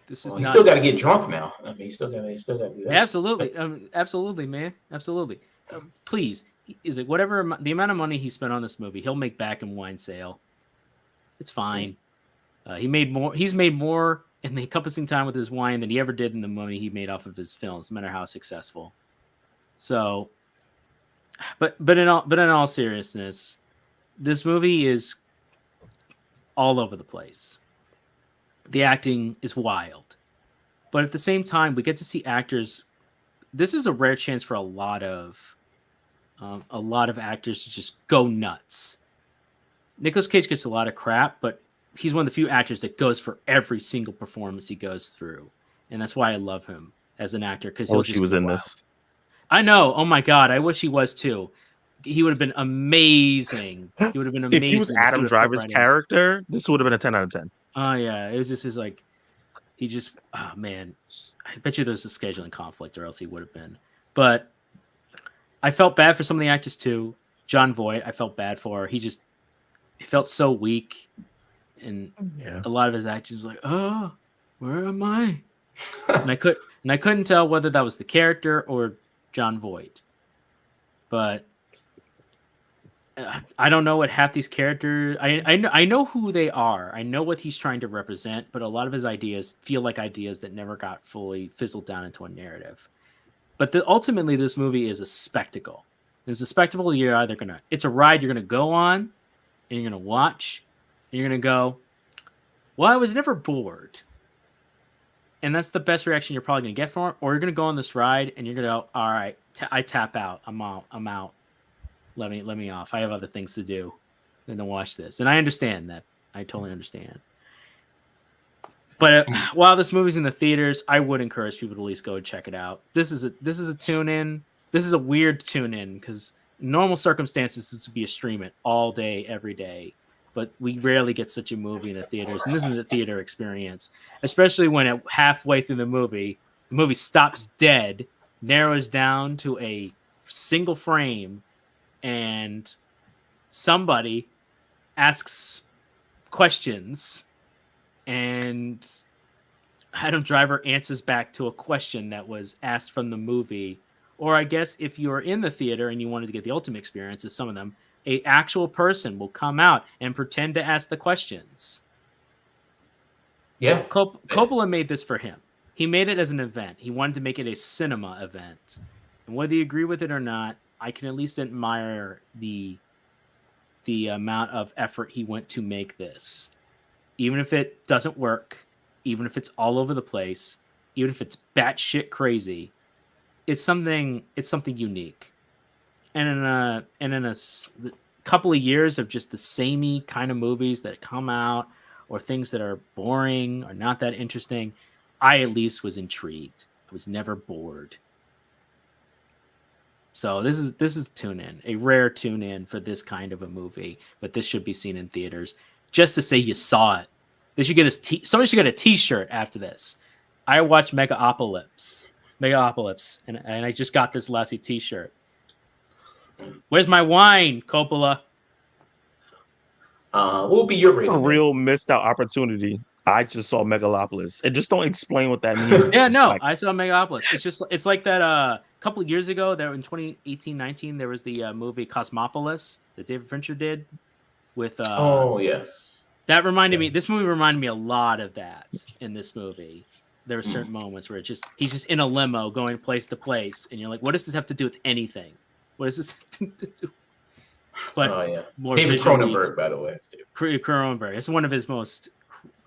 This is you still got to get drunk now. I mean, you still got to do that. Absolutely, absolutely, man, absolutely. Please, is it whatever the amount of money he spent on this movie? He'll make back in wine sale. It's fine. He's made more in the encompassing time with his wine than he ever did in the money he made off of his films, no matter how successful. So, but in all seriousness, this movie is all over the place. The acting is wild, but at the same time, we get to see actors. This is a rare chance for a lot of actors to just go nuts. Nicolas Cage gets a lot of crap, but he's one of the few actors that goes for every single performance he goes through, and that's why I love him as an actor. Because he was in this. I know. Oh my god, I wish he was too. He would have been amazing. He would have been amazing. If he was Adam Driver's character, this would have been a 10 out of 10. Oh yeah, it was just his oh man, I bet you there's a scheduling conflict, or else he would have been. But I felt bad for some of the actors too. Jon Voight, I felt bad for. He felt so weak, and a lot of his acting was like, "Oh, where am I?" and I couldn't tell whether that was the character or Jon Voight. But I don't know what half these characters. I know who they are. I know what he's trying to represent, but a lot of his ideas feel like ideas that never got fully fizzled down into a narrative. But ultimately, this movie is a spectacle. It's a spectacle. It's a ride you're gonna go on, and you're gonna watch, and you're gonna go, "Well, I was never bored." And that's the best reaction you're probably gonna get from it. Or you're gonna go on this ride, and you're gonna go, "All right, I tap out. I'm out. Let me off. I have other things to do than to watch this." And I understand that. I totally understand. But while this movie's in the theaters, I would encourage people to at least go check it out. This is a tune in. this is a weird tune in because normal circumstances this would be a stream it all day, every day. But we rarely get such a movie in the theaters, and this is a theater experience, especially when halfway through the movie stops dead, narrows down to a single frame, and somebody asks questions, and Adam Driver answers back to a question that was asked from the movie. Or I guess if you're in the theater and you wanted to get the ultimate experience, as some of them, a actual person will come out and pretend to ask the questions. Yeah. Coppola made this for him. He made it as an event. He wanted to make it a cinema event. And whether you agree with it or not, I can at least admire the amount of effort he went to make this. Even if it doesn't work, even if it's all over the place, even if it's batshit crazy, it's something unique. And in a couple of years of just the samey kind of movies that come out, or things that are boring or not that interesting, I at least was intrigued. I was never bored. So this is tune in, a rare tune in for this kind of a movie, but this should be seen in theaters just to say you saw it. They should get somebody should get a T-shirt after this. I watched Megalopolis, and I just got this Lassie T-shirt. Where's my wine, Coppola? What would be your rating? A real missed out opportunity. I just saw Megalopolis, and just don't explain what that means. Yeah, It's no, like, I saw Megalopolis. It's like that. A couple of years ago, there in 2018-19, there was the movie Cosmopolis that David Fincher did with. Oh yes, that reminded me. This movie reminded me a lot of that. In this movie, there were certain moments where he's just in a limo going place to place, and you're like, what does this have to do with anything? What does this have to do? But more David visually, Cronenberg, by the way. Cronenberg. It's one of his most.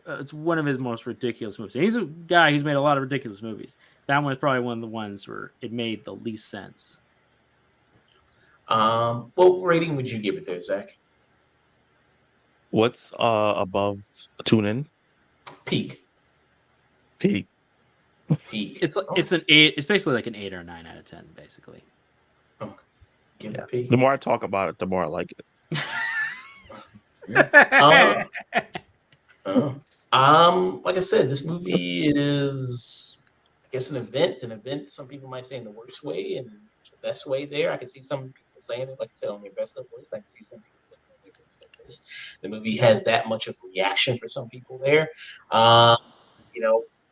It's one of his most ridiculous movies. And he's a guy who's made a lot of ridiculous movies. That one is probably one of the ones where it made the least sense. What rating would you give it there, Zach? what's above tune in? Peak. It's an 8. It's basically like an 8 or a 9 out of 10, basically. Okay. Give it a peak. The more I talk about it, the more I like it. Like I said, this movie is, I guess, an event. Some people might say in the worst way and the best way. There, I can see some people saying it, like I said, on their best of voice. I can see some people like this. The movie has that much of reaction for some people there.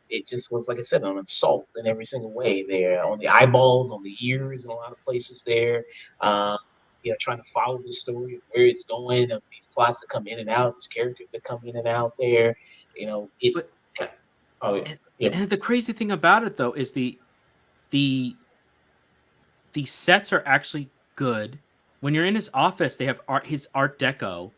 It just was, like I said, an assault in every single way there, on the eyeballs, on the ears, in a lot of places there. Trying to follow the story of where it's going, of these plots that come in and out, these characters that come in and out there. And the crazy thing about it, though, is the sets are actually good. When you're in his office, they have his Art Deco.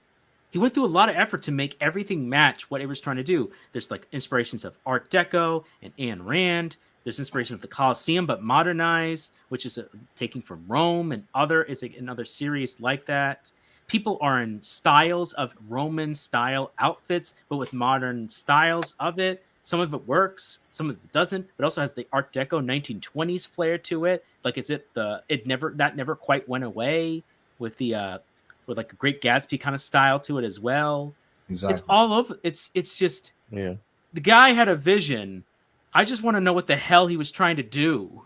He went through a lot of effort to make everything match what he was trying to do. There's like inspirations of Art Deco and Ayn Rand. There's inspiration of the Colosseum, but modernized, which is taking from Rome and it's like another series like that. People are in styles of Roman style outfits, but with modern styles of it. Some of it works, some of it doesn't, but also has the Art Deco 1920s flair to it. Like that never quite went away with with like a Great Gatsby kind of style to it as well. Exactly. It's all over. It's just the guy had a vision. I just want to know what the hell he was trying to do.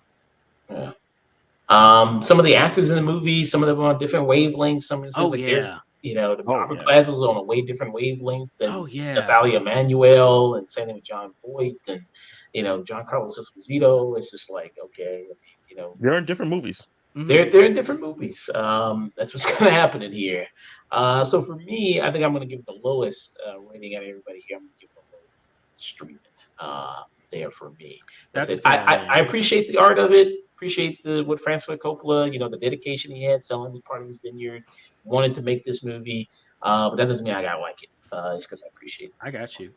Yeah. Some of the actors in the movie, some of them are on different wavelengths. Some of it seems the Robert Plaza's on a way different wavelength than Natalia Emanuel, and same thing with John Voight and John Carlos Esposito. It's just like, okay, they're in different movies. Mm-hmm. They're in different movies. That's what's going to happen in here. So for me, I think I'm going to give it the lowest rating out of everybody here. I'm going to give it the lowest stream it there for me. I appreciate the art of it. Appreciate what Francis Coppola, the dedication he had, selling the part of his vineyard, wanted to make this movie. But that doesn't mean I gotta like it. It's because I appreciate it. I got you.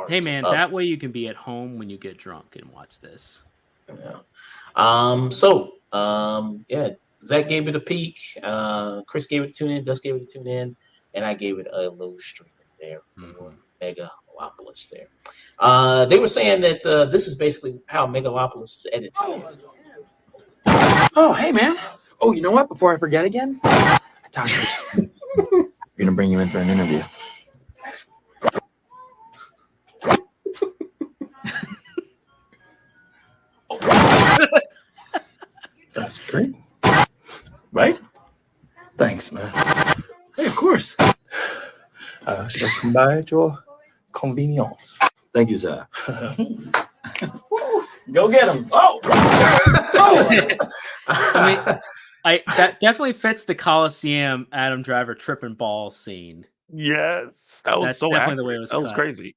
Hey man, that way you can be at home when you get drunk and watch this. Yeah. Zach gave it a peak. Chris gave it a tune in. Dust gave it a tune in, and I gave it a low stream there for Megalopolis there. They were saying that this is basically how Megalopolis is edited. Oh, hey, man. Oh, you know what? Before I forget again, I talked to you. We're going to bring you in for an interview. That's great. Right? Thanks, man. Hey, of course. Shall come by at your convenience. Thank you, sir. Go get him. Oh! I mean, that definitely fits the Coliseum Adam Driver tripping ball scene. Yes, that was That's so definitely accurate. the way it was That was cut. crazy.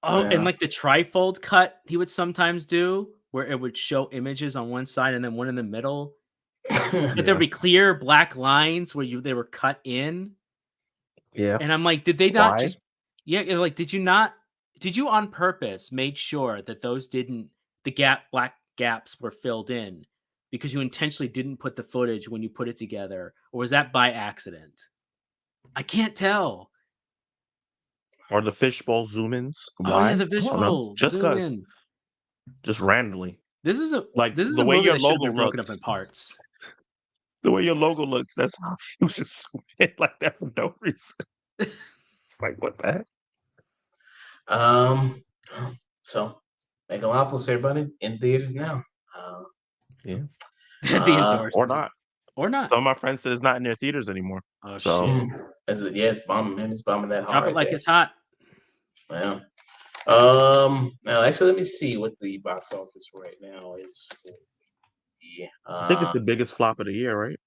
Oh, Yeah. and like the trifold cut he would sometimes do, where it would show images on one side and then one in the middle. But there'd be clear black lines where they were cut in. Yeah. And I'm like, did they not Why? just like did you on purpose make sure that those black gaps were filled in because you intentionally didn't put the footage when you put it together, or was that by accident? I can't tell. Or the fishbowl zoom-ins. Oh Why? yeah, the I don't know. visual Just zoom because. in. Just randomly. This is a The way movie your that should have logo been broken up looks. in parts. The way your logo looks, that's how it was just zooming like that for no reason. It's like, what the heck? So Megalopolis, everybody, in theaters now. Yeah. The endorsement. Or not. Or not. Some of my friends said it's not in their theaters anymore. Oh So- shit. It's bombing, man. It's bombing that hard. Drop it like there. it's hot. Yeah. Now actually, let me see what the box office right now is. I think it's the biggest flop of the year, right?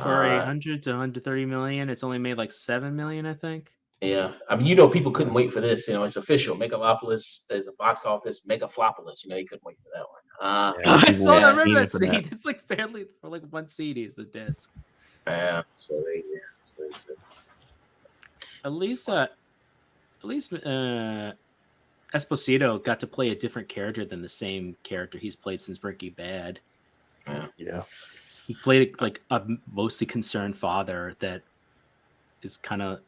For 100 to 130 million, it's only made like 7 million, I think. Yeah, I mean, people couldn't wait for this. It's official. Megalopolis is a box office megaflopolis. They couldn't wait for that one. I saw that. yeah, Remember that for that. scene? It's like barely for like one CD is the disc. Yeah, so At least Esposito got to play a different character than the same character he's played since Breaking Bad. Yeah. He played like a mostly concerned father that is kind of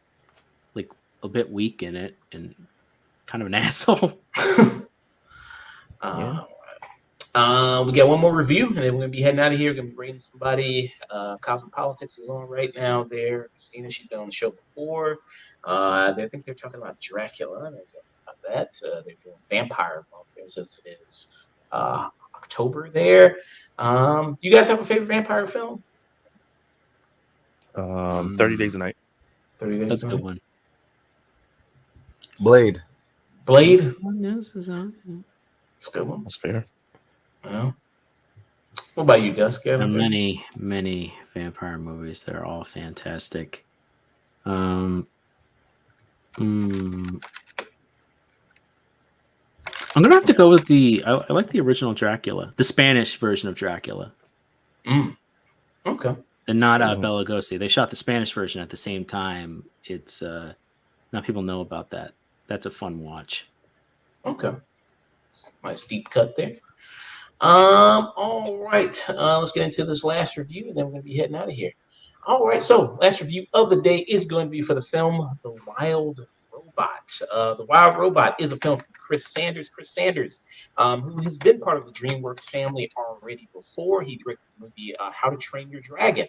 like a bit weak in it and kind of an asshole. We got one more review, and then we're gonna be heading out of here. We're gonna be bringing somebody. Cosmopolitics is on right now. There, Christina, she's been on the show before. I think they're talking about Dracula. They're talking about that. They're doing Vampire Month since it is October there. Do you guys have a favorite vampire film? 30 Days a Night. 30 Days. That's a good one. Blade. Blade. It's It's a good one. That's fair. Well, what about you, Dusk? There are many vampire movies that are all fantastic. I'm gonna have to go with I like the original Dracula, the Spanish version of Dracula. Okay. And not Bela Lugosi. They shot the Spanish version at the same time. It's not people know about that. That's a fun watch. Okay. Nice deep cut there. All right. Let's get into this last review, and then we're gonna be heading out of here. All right. So, last review of the day is going to be for the film The Wild Robot. The Wild Robot is a film from Chris Sanders. Chris Sanders, who has been part of the DreamWorks family already before. He directed the movie How to Train Your Dragon,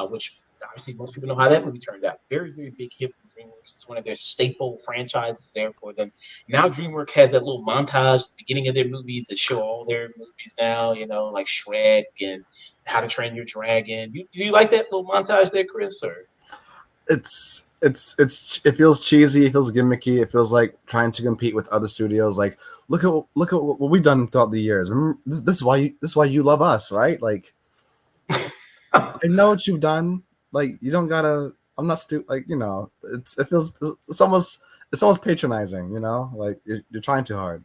which obviously most people know how that movie turned out. Very, very big hit for DreamWorks. It's one of their staple franchises there for them. Now DreamWorks has that little montage at the beginning of their movies that show all their movies now, like Shrek and How to Train Your Dragon. Do you like that little montage there, Chris? Or It feels cheesy, it feels gimmicky, it feels like trying to compete with other studios. Like, look at what we've done throughout the years. Remember, this is why you love us, right? Like, I know what you've done. Like, you don't gotta. I'm not stupid. Like, it's almost patronizing. Like you're trying too hard.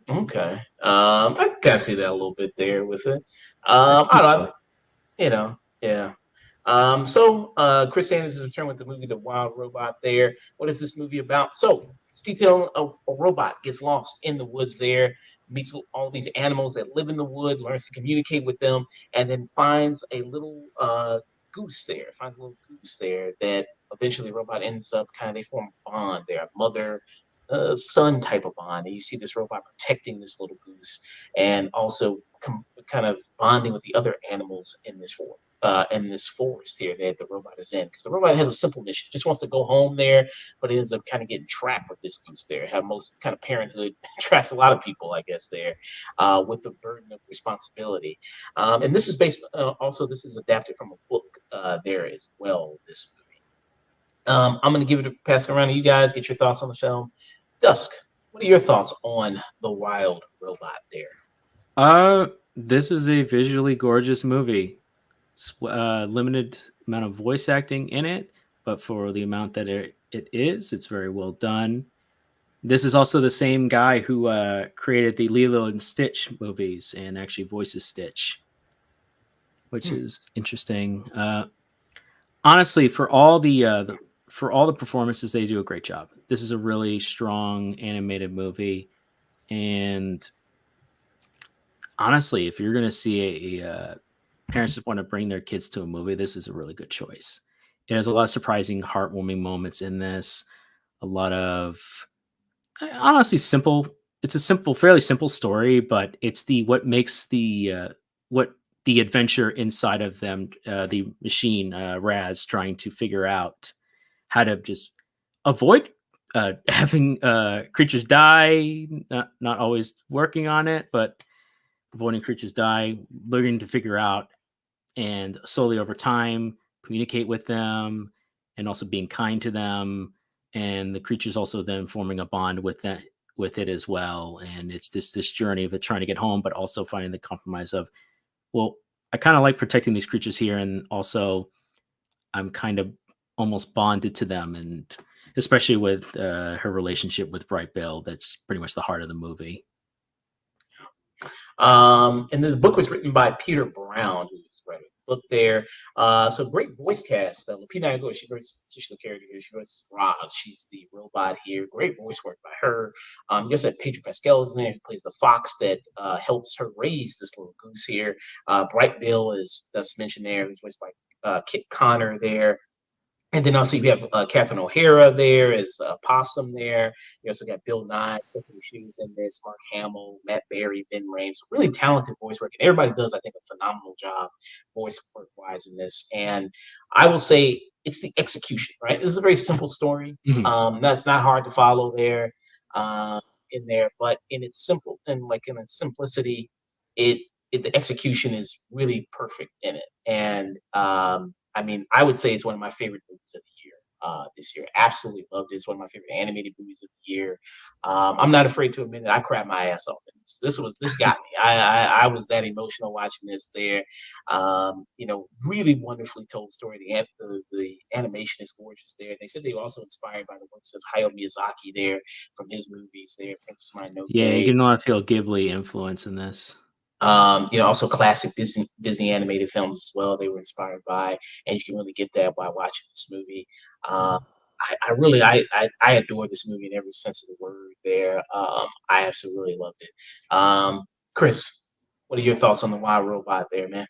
Okay. I kind of see that a little bit there with it. I don't know. Yeah. So Chris Sanders is returned with the movie The Wild Robot there. What is this movie about? So it's detailing a robot gets lost in the woods there, meets all these animals that live in the wood, learns to communicate with them, and then finds a little goose there, that eventually the robot ends up they form a bond there, a mother son type of bond. And you see this robot protecting this little goose and also kind of bonding with the other animals in this forest here that the robot is in, because the robot has a simple mission, just wants to go home there, but it ends up kind of getting trapped with this goose there. How most kind of parenthood traps a lot of people, I guess, there, with the burden of responsibility. And this is based also, this is adapted from a book there as well, this movie. I'm going to pass it around to you guys, get your thoughts on the film. Dusk, what are your thoughts on the wild robot there? This is a visually gorgeous movie. Limited amount of voice acting in it, but for the amount that it is, it's very well done. This is also the same guy who created the Lilo and Stitch movies and actually voices Stitch, which is interesting. Honestly, for all the performances, they do a great job. This is a really strong animated movie, and honestly, if you're going to see parents that want to bring their kids to a movie, this is a really good choice. It has a lot of surprising, heartwarming moments in this. A lot of honestly simple. It's a fairly simple story, but it's what makes the adventure inside of them, the machine, Raz, trying to figure out how to just avoid having creatures die. Not always working on it, but avoiding creatures die, learning to figure out and slowly over time communicate with them, and also being kind to them, and the creatures also then forming a bond with it as well. And it's this journey of it trying to get home, but also finding the compromise of, well, I kind of like protecting these creatures here, and also I'm kind of almost bonded to them, and especially with her relationship with Bright Bill, that's pretty much the heart of the movie. And then the book was written by Peter Brown, who's writing the book there. So great voice cast. Lupita Nyong'o, she's the character here. She voices Roz. She's the robot here. Great voice work by her. You also have Pedro Pascal is in there, who plays the fox that helps her raise this little goose here. Bright Bill that's mentioned there, who's voiced by Kit Connor there. And then also you have Catherine O'Hara there as Possum there. You also got Bill Nye, Stephanie Hughes in this, Mark Hamill, Matt Berry, Ben Rames. Really talented voice work. And everybody does, I think, a phenomenal job voice work-wise in this. And I will say it's the execution, right? This is a very simple story. That's not hard to follow there in there. But in its simple and like in its simplicity, the execution is really perfect in it. And I mean, I would say it's one of my favorite movies of the year this year. Absolutely loved it. It's one of my favorite animated movies of the year. I'm not afraid to admit it. I cried my ass off in this. This got me. I was that emotional watching this there. Really wonderfully told story. The animation is gorgeous there. They said they were also inspired by the works of Hayao Miyazaki there from his movies there, Princess Mononoke. Yeah, you can not feel Ghibli influence in this. Also classic Disney animated films as well. They were inspired by, and you can really get that by watching this movie. I adore this movie in every sense of the word. There, I absolutely loved it. Chris, what are your thoughts on the Wild Robot there, man?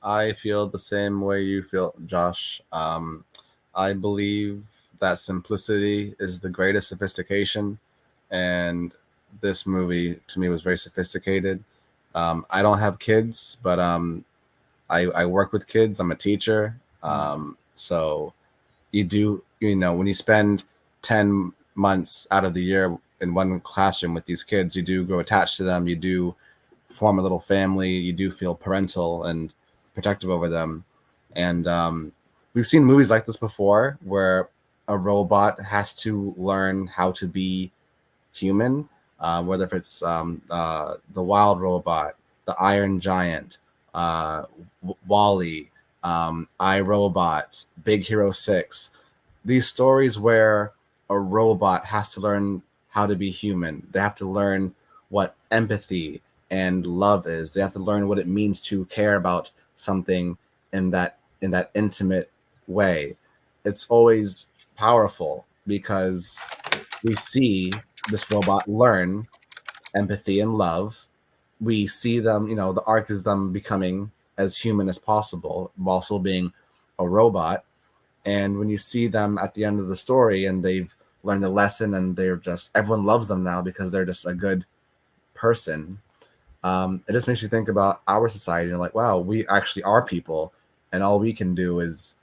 I feel the same way you feel, Josh. I believe that simplicity is the greatest sophistication, and this movie to me was very sophisticated. I don't have kids, but I work with kids. I'm a teacher. So when you spend 10 months out of the year in one classroom with these kids, you do grow attached to them. You do form a little family. You do feel parental and protective over them. And we've seen movies like this before where a robot has to learn how to be human. Whether if it's the Wild Robot, the Iron Giant, Wally, iRobot, Big Hero 6. These stories where a robot has to learn how to be human. They have to learn what empathy and love is. They have to learn what it means to care about something in that intimate way. It's always powerful because we see this robot learn empathy and love. We see them, the arc is them becoming as human as possible while still being a robot. And when you see them at the end of the story and they've learned a lesson and everyone loves them now because they're just a good person, It just makes you think about our society and like, wow, we actually are people, and all we can do is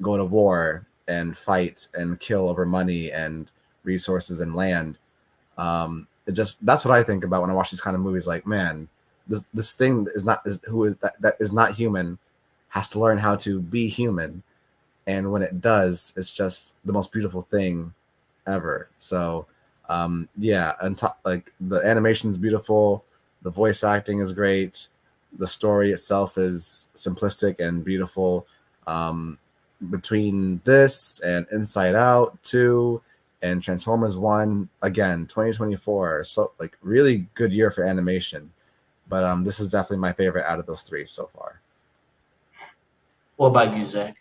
go to war and fight and kill over money and resources and land. It just that's what I think about when I watch these kind of movies. Like, man, this thing is not is who is that is not human has to learn how to be human, and when it does, it's just the most beautiful thing ever. So, yeah, and like the animation's beautiful, the voice acting is great, the story itself is simplistic and beautiful. Um, Between this and Inside Out 2 and Transformers 1, again, 2024, so like really good year for animation. But this is definitely my favorite out of those three so far. What about you, Zach?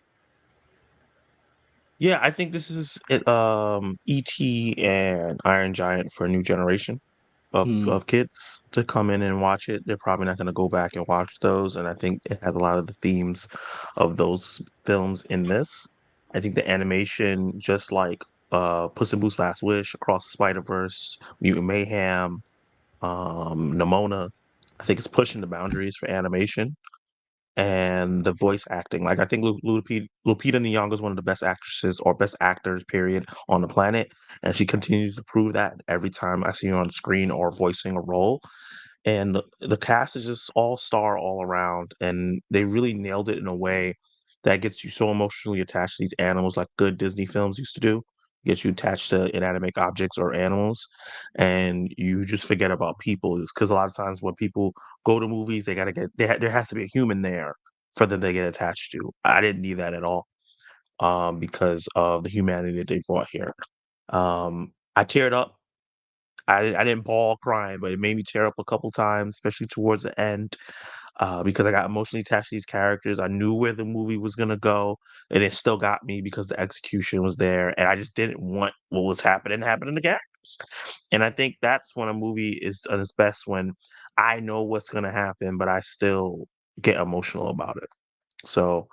Yeah, I think this is it. E.T. and Iron Giant for a new generation of kids to come in and watch it. They're probably not going to go back and watch those, and I think it has a lot of the themes of those films in this. I think the animation, just like Puss in Boots: Last Wish, Across the Spider-Verse, Mutant Mayhem, Nimona, I think it's pushing the boundaries for animation and the voice acting. Like I think Lupita Nyong'o is one of the best actresses or best actors, period, on the planet, and she continues to prove that every time I see her on screen or voicing a role. And the cast is just all star all around, and they really nailed it in a way that gets you so emotionally attached to these animals, like good Disney films used to do. Gets you attached to inanimate objects or animals, and you just forget about people. Because a lot of times when people go to movies, they gotta get there has to be a human there for them to get attached to. I didn't need that at all, because of the humanity that they brought here. I teared up. I didn't bawl crying, but it made me tear up a couple times, especially towards the end, because I got emotionally attached to these characters. I knew where the movie was gonna go, and it still got me because the execution was there, and I just didn't want what was happening to happen to the characters. And I think that's when a movie is at its best, when I know what's gonna happen, but I still get emotional about it. So,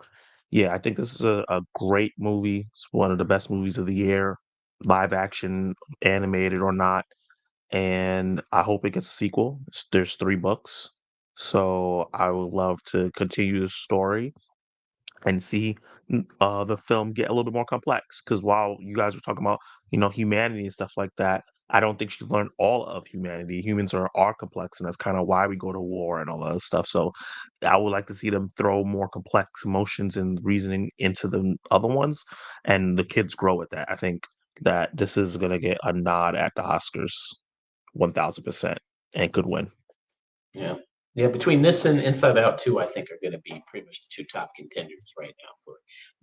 yeah, I think this is a great movie. It's one of the best movies of the year, live action, animated or not, and I hope it gets a sequel. There's 3 books, so I would love to continue the story and see the film get a little bit more complex. Because while you guys were talking about, humanity and stuff like that, I don't think she's learned all of humanity. Humans are complex, and that's kind of why we go to war and all that stuff. So I would like to see them throw more complex emotions and reasoning into the other ones, and the kids grow with that. I think that this is gonna get a nod at the Oscars, 1000%, and could win. Yeah. Yeah, between this and Inside Out 2, I think are going to be pretty much the two top contenders right now for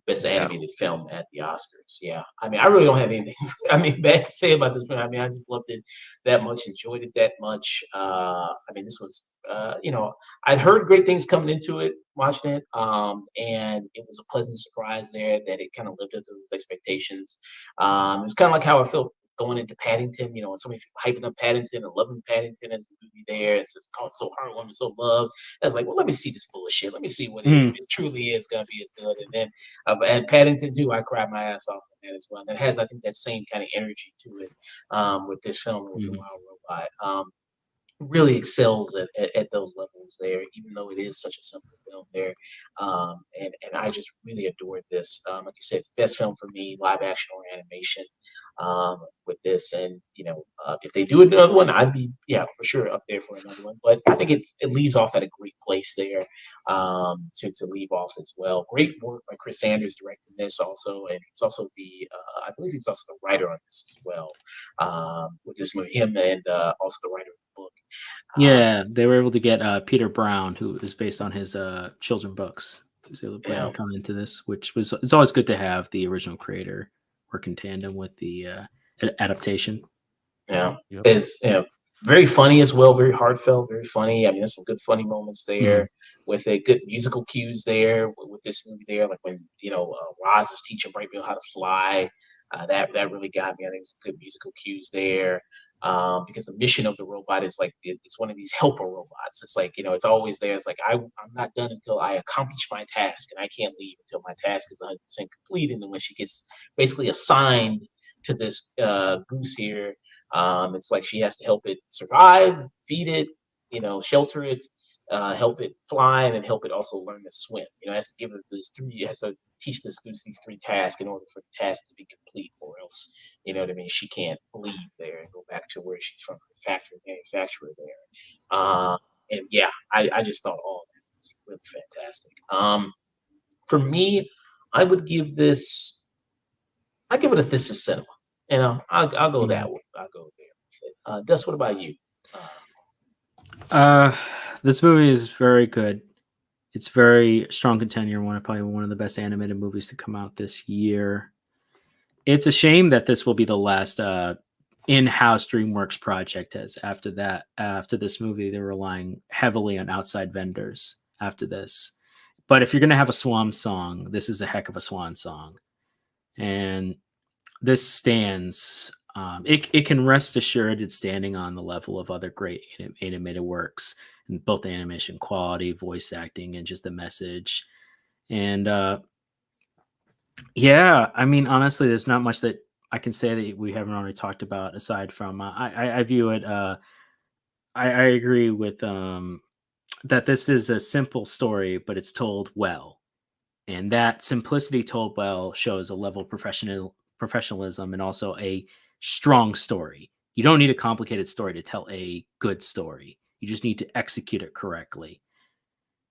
best Yeah. animated film at the Oscars. Yeah. I mean, I really don't have anything bad to say about this film. I mean, I just loved it that much, enjoyed it that much. I mean, this was I'd heard great things coming into it watching it. And it was a pleasant surprise there that it kind of lived up to those expectations. It was kind of like how I felt going into Paddington, and so many people hyping up Paddington and loving Paddington as the movie there. It's just so heartwarming, so loved. I was like, well, let me see this bullshit. Let me see what if it truly is going to be as good. And then at Paddington 2, I cried my ass off on that as well. And it has, I think, that same kind of energy to it with this film with the Wild Robot. Really excels at those levels there, even though it is such a simple film there. And I just really adored this. Like you said, best film for me, live action or animation, with this. And if they do another one, I'd be for sure up there for another one. But I think it leaves off at a great place there, to leave off as well. Great work by Chris Sanders directing this also, and he's also I believe he was also the writer on this as well, with this movie. Him and also the writer of the book. Yeah, they were able to get Peter Brown, who is based on his children books. He was able to Yeah. come into this, it's always good to have the original creator work in tandem with the adaptation. Yeah, Yep. is very funny as well, very heartfelt, very funny. I mean, there's some good funny moments there with a good musical cues there with this movie there, like when Roz is teaching Brightfield how to fly. That really got me. I think some good musical cues there. Because the mission of the robot is like it's one of these helper robots. It's like it's always there. It's like I'm not done until I accomplish my task, and I can't leave until my task is 100% complete. And then when she gets basically assigned to this goose here, it's like she has to help it survive, feed it, shelter it, help it fly, and then help it also learn to swim. It has to give it it has to teach this goose these 3 tasks in order for the task to be complete, or else, she can't leave there and go back to where she's from, the factory manufacturer there. And yeah, I just thought all that was really fantastic. For me, I would give this. I give it a This Is Cinema. I'll go that way. I'll go there with it. Dust, what about you? This movie is very good. It's very strong contender. Probably one of the best animated movies to come out this year. It's a shame that this will be the last in-house DreamWorks project. As after this movie, they're relying heavily on outside vendors after this. But if you're going to have a swan song, this is a heck of a swan song. And this stands. It can rest assured it's standing on the level of other great animated works in both animation quality, voice acting, and just the message. And yeah, I mean, honestly, there's not much that I can say that we haven't already talked about aside from I view it. I agree with that this is a simple story, but it's told well. And that simplicity told well shows a level of professionalism and also a strong story. You don't need a complicated story to tell a good story. You just need to execute it correctly.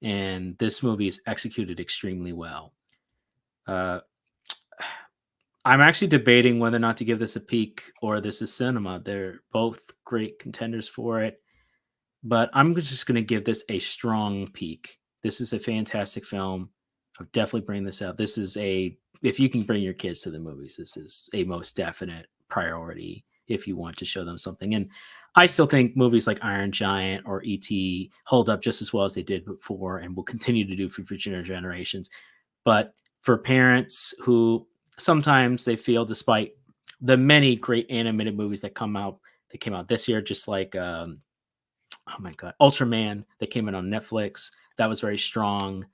And this movie is executed extremely well. I'm actually debating whether or not to give this a peek or This Is Cinema. They're both great contenders for it. But I'm just going to give this a strong peek. This is a fantastic film. I'll definitely bring this out. If you can bring your kids to the movies, this is a most definite priority if you want to show them something. And I still think movies like Iron Giant or E.T. hold up just as well as they did before and will continue to do for future generations. But for parents who sometimes they feel, despite the many great animated movies that came out this year, just like oh my god, Ultraman that came in on Netflix, that was very strong.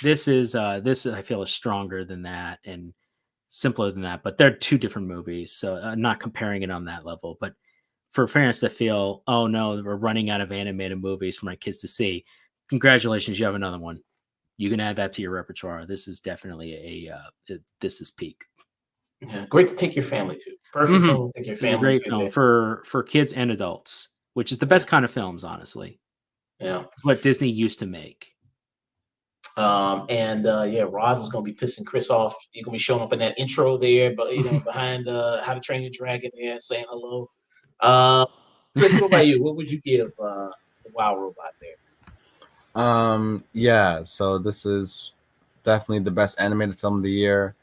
This I feel is stronger than that and simpler than that, but they're 2 different movies, so I'm not comparing it on that level. But for parents that feel, oh no, we're running out of animated movies for my kids to see, congratulations, you have another one. You can add that to your repertoire. This is definitely this is peak. Yeah, great to take your family to. Perfect film to take your family to. It's a great film for kids and adults, which is the best kind of films, honestly. Yeah, it's what Disney used to make. Yeah, Roz is gonna be pissing Chris off. You're gonna be showing up in that intro there, but behind How to Train Your Dragon there, saying hello. Chris, what about you? What would you give the Wild Robot there? Yeah, so this is definitely the best animated film of the year.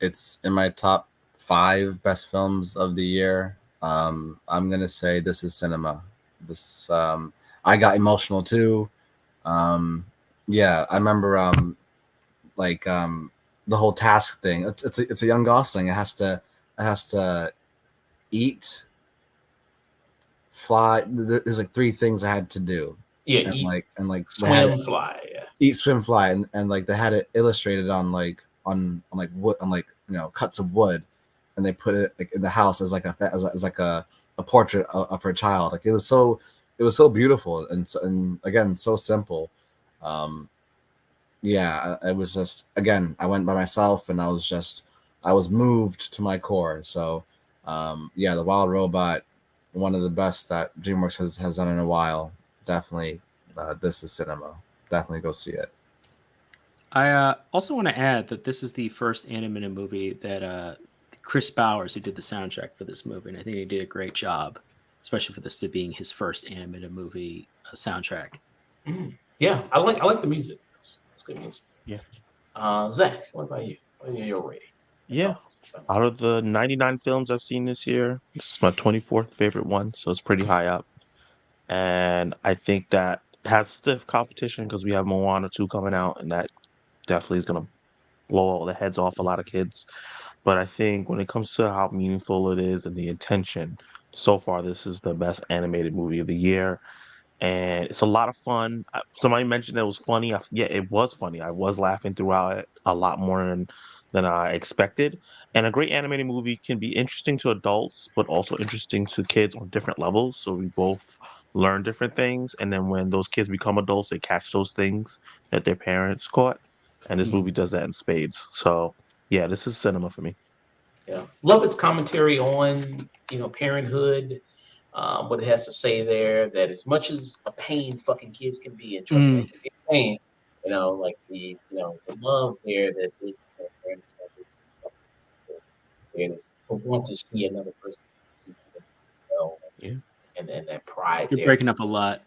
It's in my top 5 best films of the year. I'm gonna say This Is Cinema. This I got emotional too. Yeah, I remember the whole task thing. It's a young Gosling. It has to eat, fly. There's like 3 things I had to do. Yeah, and swim, fly. Yeah, eat, swim, fly, and like they had it illustrated on wood, on cuts of wood, and they put it like in the house as like a portrait of her child. Like it was so beautiful and again so simple. Yeah, it was just, again, I went by myself and I was moved to my core. So yeah, The Wild Robot, one of the best that DreamWorks has done in a while. Definitely This Is Cinema. Definitely go see it. I also want to add that this is the first animated movie that Chris Bowers, who did the soundtrack for this movie, and I think he did a great job, especially for this to being his first animated movie soundtrack. Yeah, I like the music. It's good music. Yeah. Zach, what about you? What are your rating? Yeah. Out of the 99 films I've seen this year, this is my 24th favorite one, so it's pretty high up. And I think that has stiff competition because we have Moana 2 coming out, and that definitely is going to blow all the heads off a lot of kids. But I think when it comes to how meaningful it is and the intention, so far this is the best animated movie of the year. And it's a lot of fun. Somebody mentioned it was funny. Yeah, it was funny. I was laughing throughout it a lot more than I expected. And a great animated movie can be interesting to adults, but also interesting to kids on different levels. So we both learn different things, and then when those kids become adults, they catch those things that their parents caught. And this movie does that in spades. So yeah, this is cinema for me. Yeah, love its commentary on parenthood. What it has to say there, that as much as a pain fucking kids can be, and trust me, they can be a pain, like the love there that is parents there to want to see another person succeed, Yeah. and that pride You're there. breaking up a lot.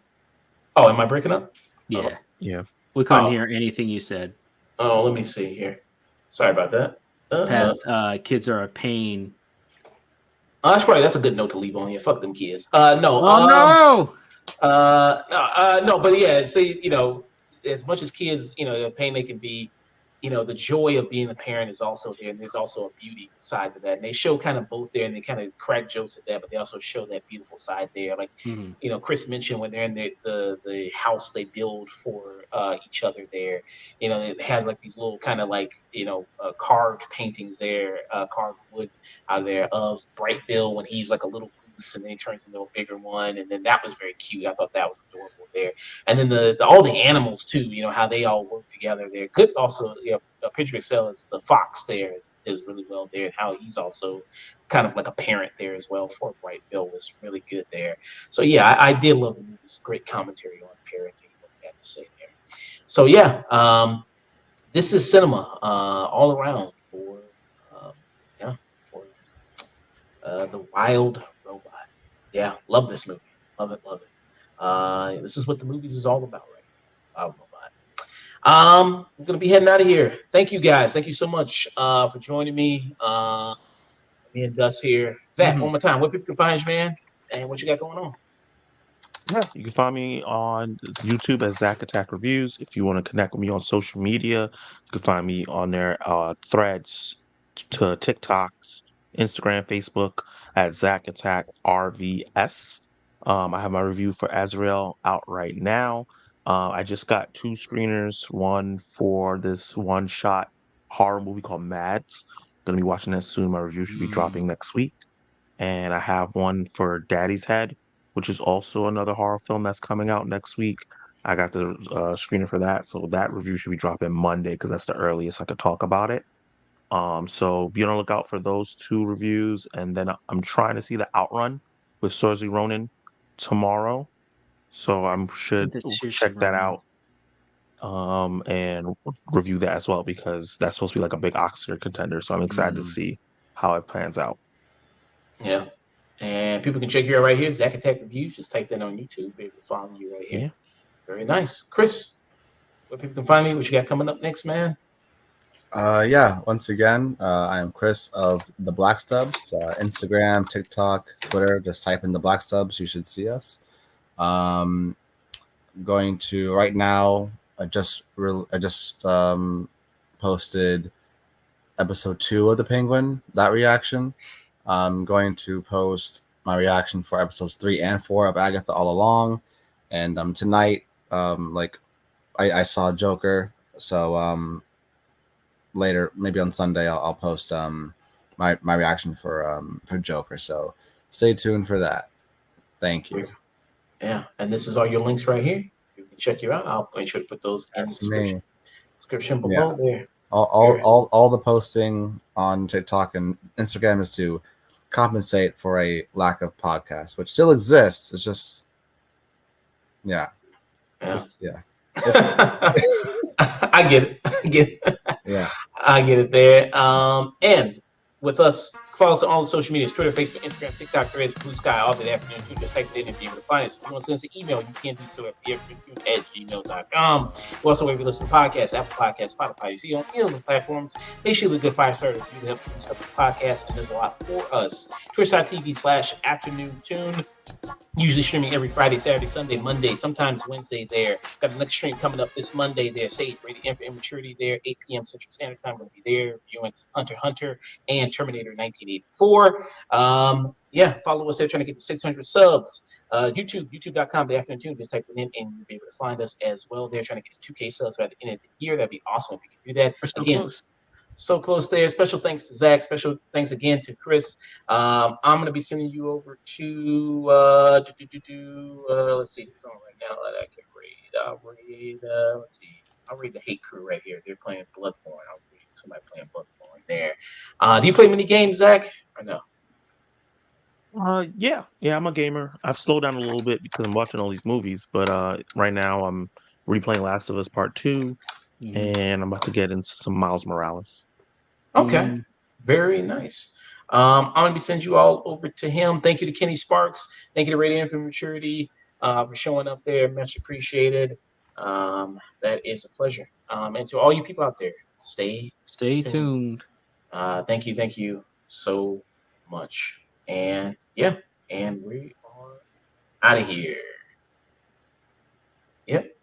Oh, am I breaking up? Yeah. Oh. Yeah. We couldn't hear anything you said. Oh, let me see here. Sorry about that. Past kids are a pain. That's right. That's a good note to leave on. Yeah, fuck them kids. No. Oh no, but yeah, see, as much as kids, the pain they can be, the joy of being a parent is also there, and there's also a beauty side to that. And they show kind of both there, and they kind of crack jokes at that, but they also show that beautiful side there. Like, Chris mentioned when they're in the house they build for each other there, it has like these little kind of like carved paintings there, carved wood out of there of Bright Bill when he's like a little goose, and then he turns into a bigger one, and then that was very cute. I thought that was adorable there. And then all the animals too, how they all work together there. Good also, Pedro Excel is the fox there is really well there, and how he's also kind of like a parent there as well for Bright Bill was really good there. So yeah, I did love the movie's great commentary on parenting, what they had to say there. So yeah, this is cinema all around for The Wild Robot. Yeah, love this movie. Love it. This is what the movies is all about, right? Wild Robot. We're gonna be heading out of here. Thank you guys. Thank you so much for joining me. Me and Dust here. Zach, one more time. Where people can find you, man, and what you got going on? Yeah, you can find me on YouTube as Zach Attack Reviews. If you want to connect with me on social media, you can find me on their threads to TikTok, Instagram, Facebook at Zach Attack RVS. I have my review for Azrael out right now. I just got 2 screeners, one for this one-shot horror movie called Mads. Gonna be watching that soon. My review should be dropping next week. And I have one for Daddy's Head, which is also another horror film that's coming out next week. I got the screener for that, so that review should be dropping Monday because that's the earliest I could talk about it. So be on the lookout for those 2 reviews, and then I'm trying to see the Outrun with Saoirse Ronan tomorrow, so I should check that out and review that as well because that's supposed to be like a big Oscar contender. So I'm excited to see how it plans out. Yeah. And people can check you out right here, Zach Attack Reviews. Just type that on YouTube. Be able to follow you right here. Yeah. Very nice. Chris, where people can find me, what you got coming up next, man? Yeah, once again, I am Chris of the Black Stubs. Instagram, TikTok, Twitter. Just type in the Black Stubs. You should see us. Going to right now. I just posted episode 2 of The Penguin. That reaction. I'm going to post my reaction for episodes 3 and 4 of Agatha All Along. And tonight, I saw Joker, so later, maybe on Sunday, I'll post my reaction for Joker. So stay tuned for that. Thank you. Yeah, and this is all your links right here. You can check you out. I'll make sure to put those in the description below there. All the posting on TikTok and Instagram is to compensate for a lack of podcasts, which still exists. It's just, yeah. I get it. Yeah. I get it there. And with us, follow us on all the social medias, Twitter, Facebook, Instagram, TikTok, Threads, Blue Sky, all the afternoon too. Just type it in and be able to find us. If you want to send us an email, you can do so at theafternoon@gmail.com. We're also able to listen to podcasts, Apple Podcasts, Spotify. You see on any of those platforms. Make sure you leave a good 5-star review to help boost up the podcast, and there's a lot for us. Twitch.tv/afternoon. Usually streaming every Friday, Saturday, Sunday, Monday, sometimes Wednesday there. Got the next stream coming up this Monday there. Sage Rated M for Immaturity there. 8 p.m. Central Standard Time. Going to be there reviewing Hunter x Hunter and Terminator 1984. Follow us there trying to get to 600 subs. YouTube.com, The Afternoon Tune. Just type it in and you'll be able to find us as well. They're trying to get to 2K subs by the end of the year. That'd be awesome if you could do that. We're so Again, close. so close there. Special thanks to Zach. Special thanks again to Chris. I'm gonna be sending you over to let's see who's on right now that I can read. Let's see. I'll read the Hate Crew right here. They're playing Bloodborne. I'll read somebody playing Bloodborne there. Do you play many games, Zach? Or no? Yeah, I'm a gamer. I've slowed down a little bit because I'm watching all these movies, but right now I'm replaying Last of Us Part 2, and I'm about to get into some Miles Morales. Okay, very nice. I'm gonna be sending you all over to him. Thank you to Kenny Sparks. Thank you to Radiant for Maturity for showing up there. Much appreciated. That is a pleasure. And to all you people out there, stay tuned. Thank you so much. And yeah, and we are out of here. Yep.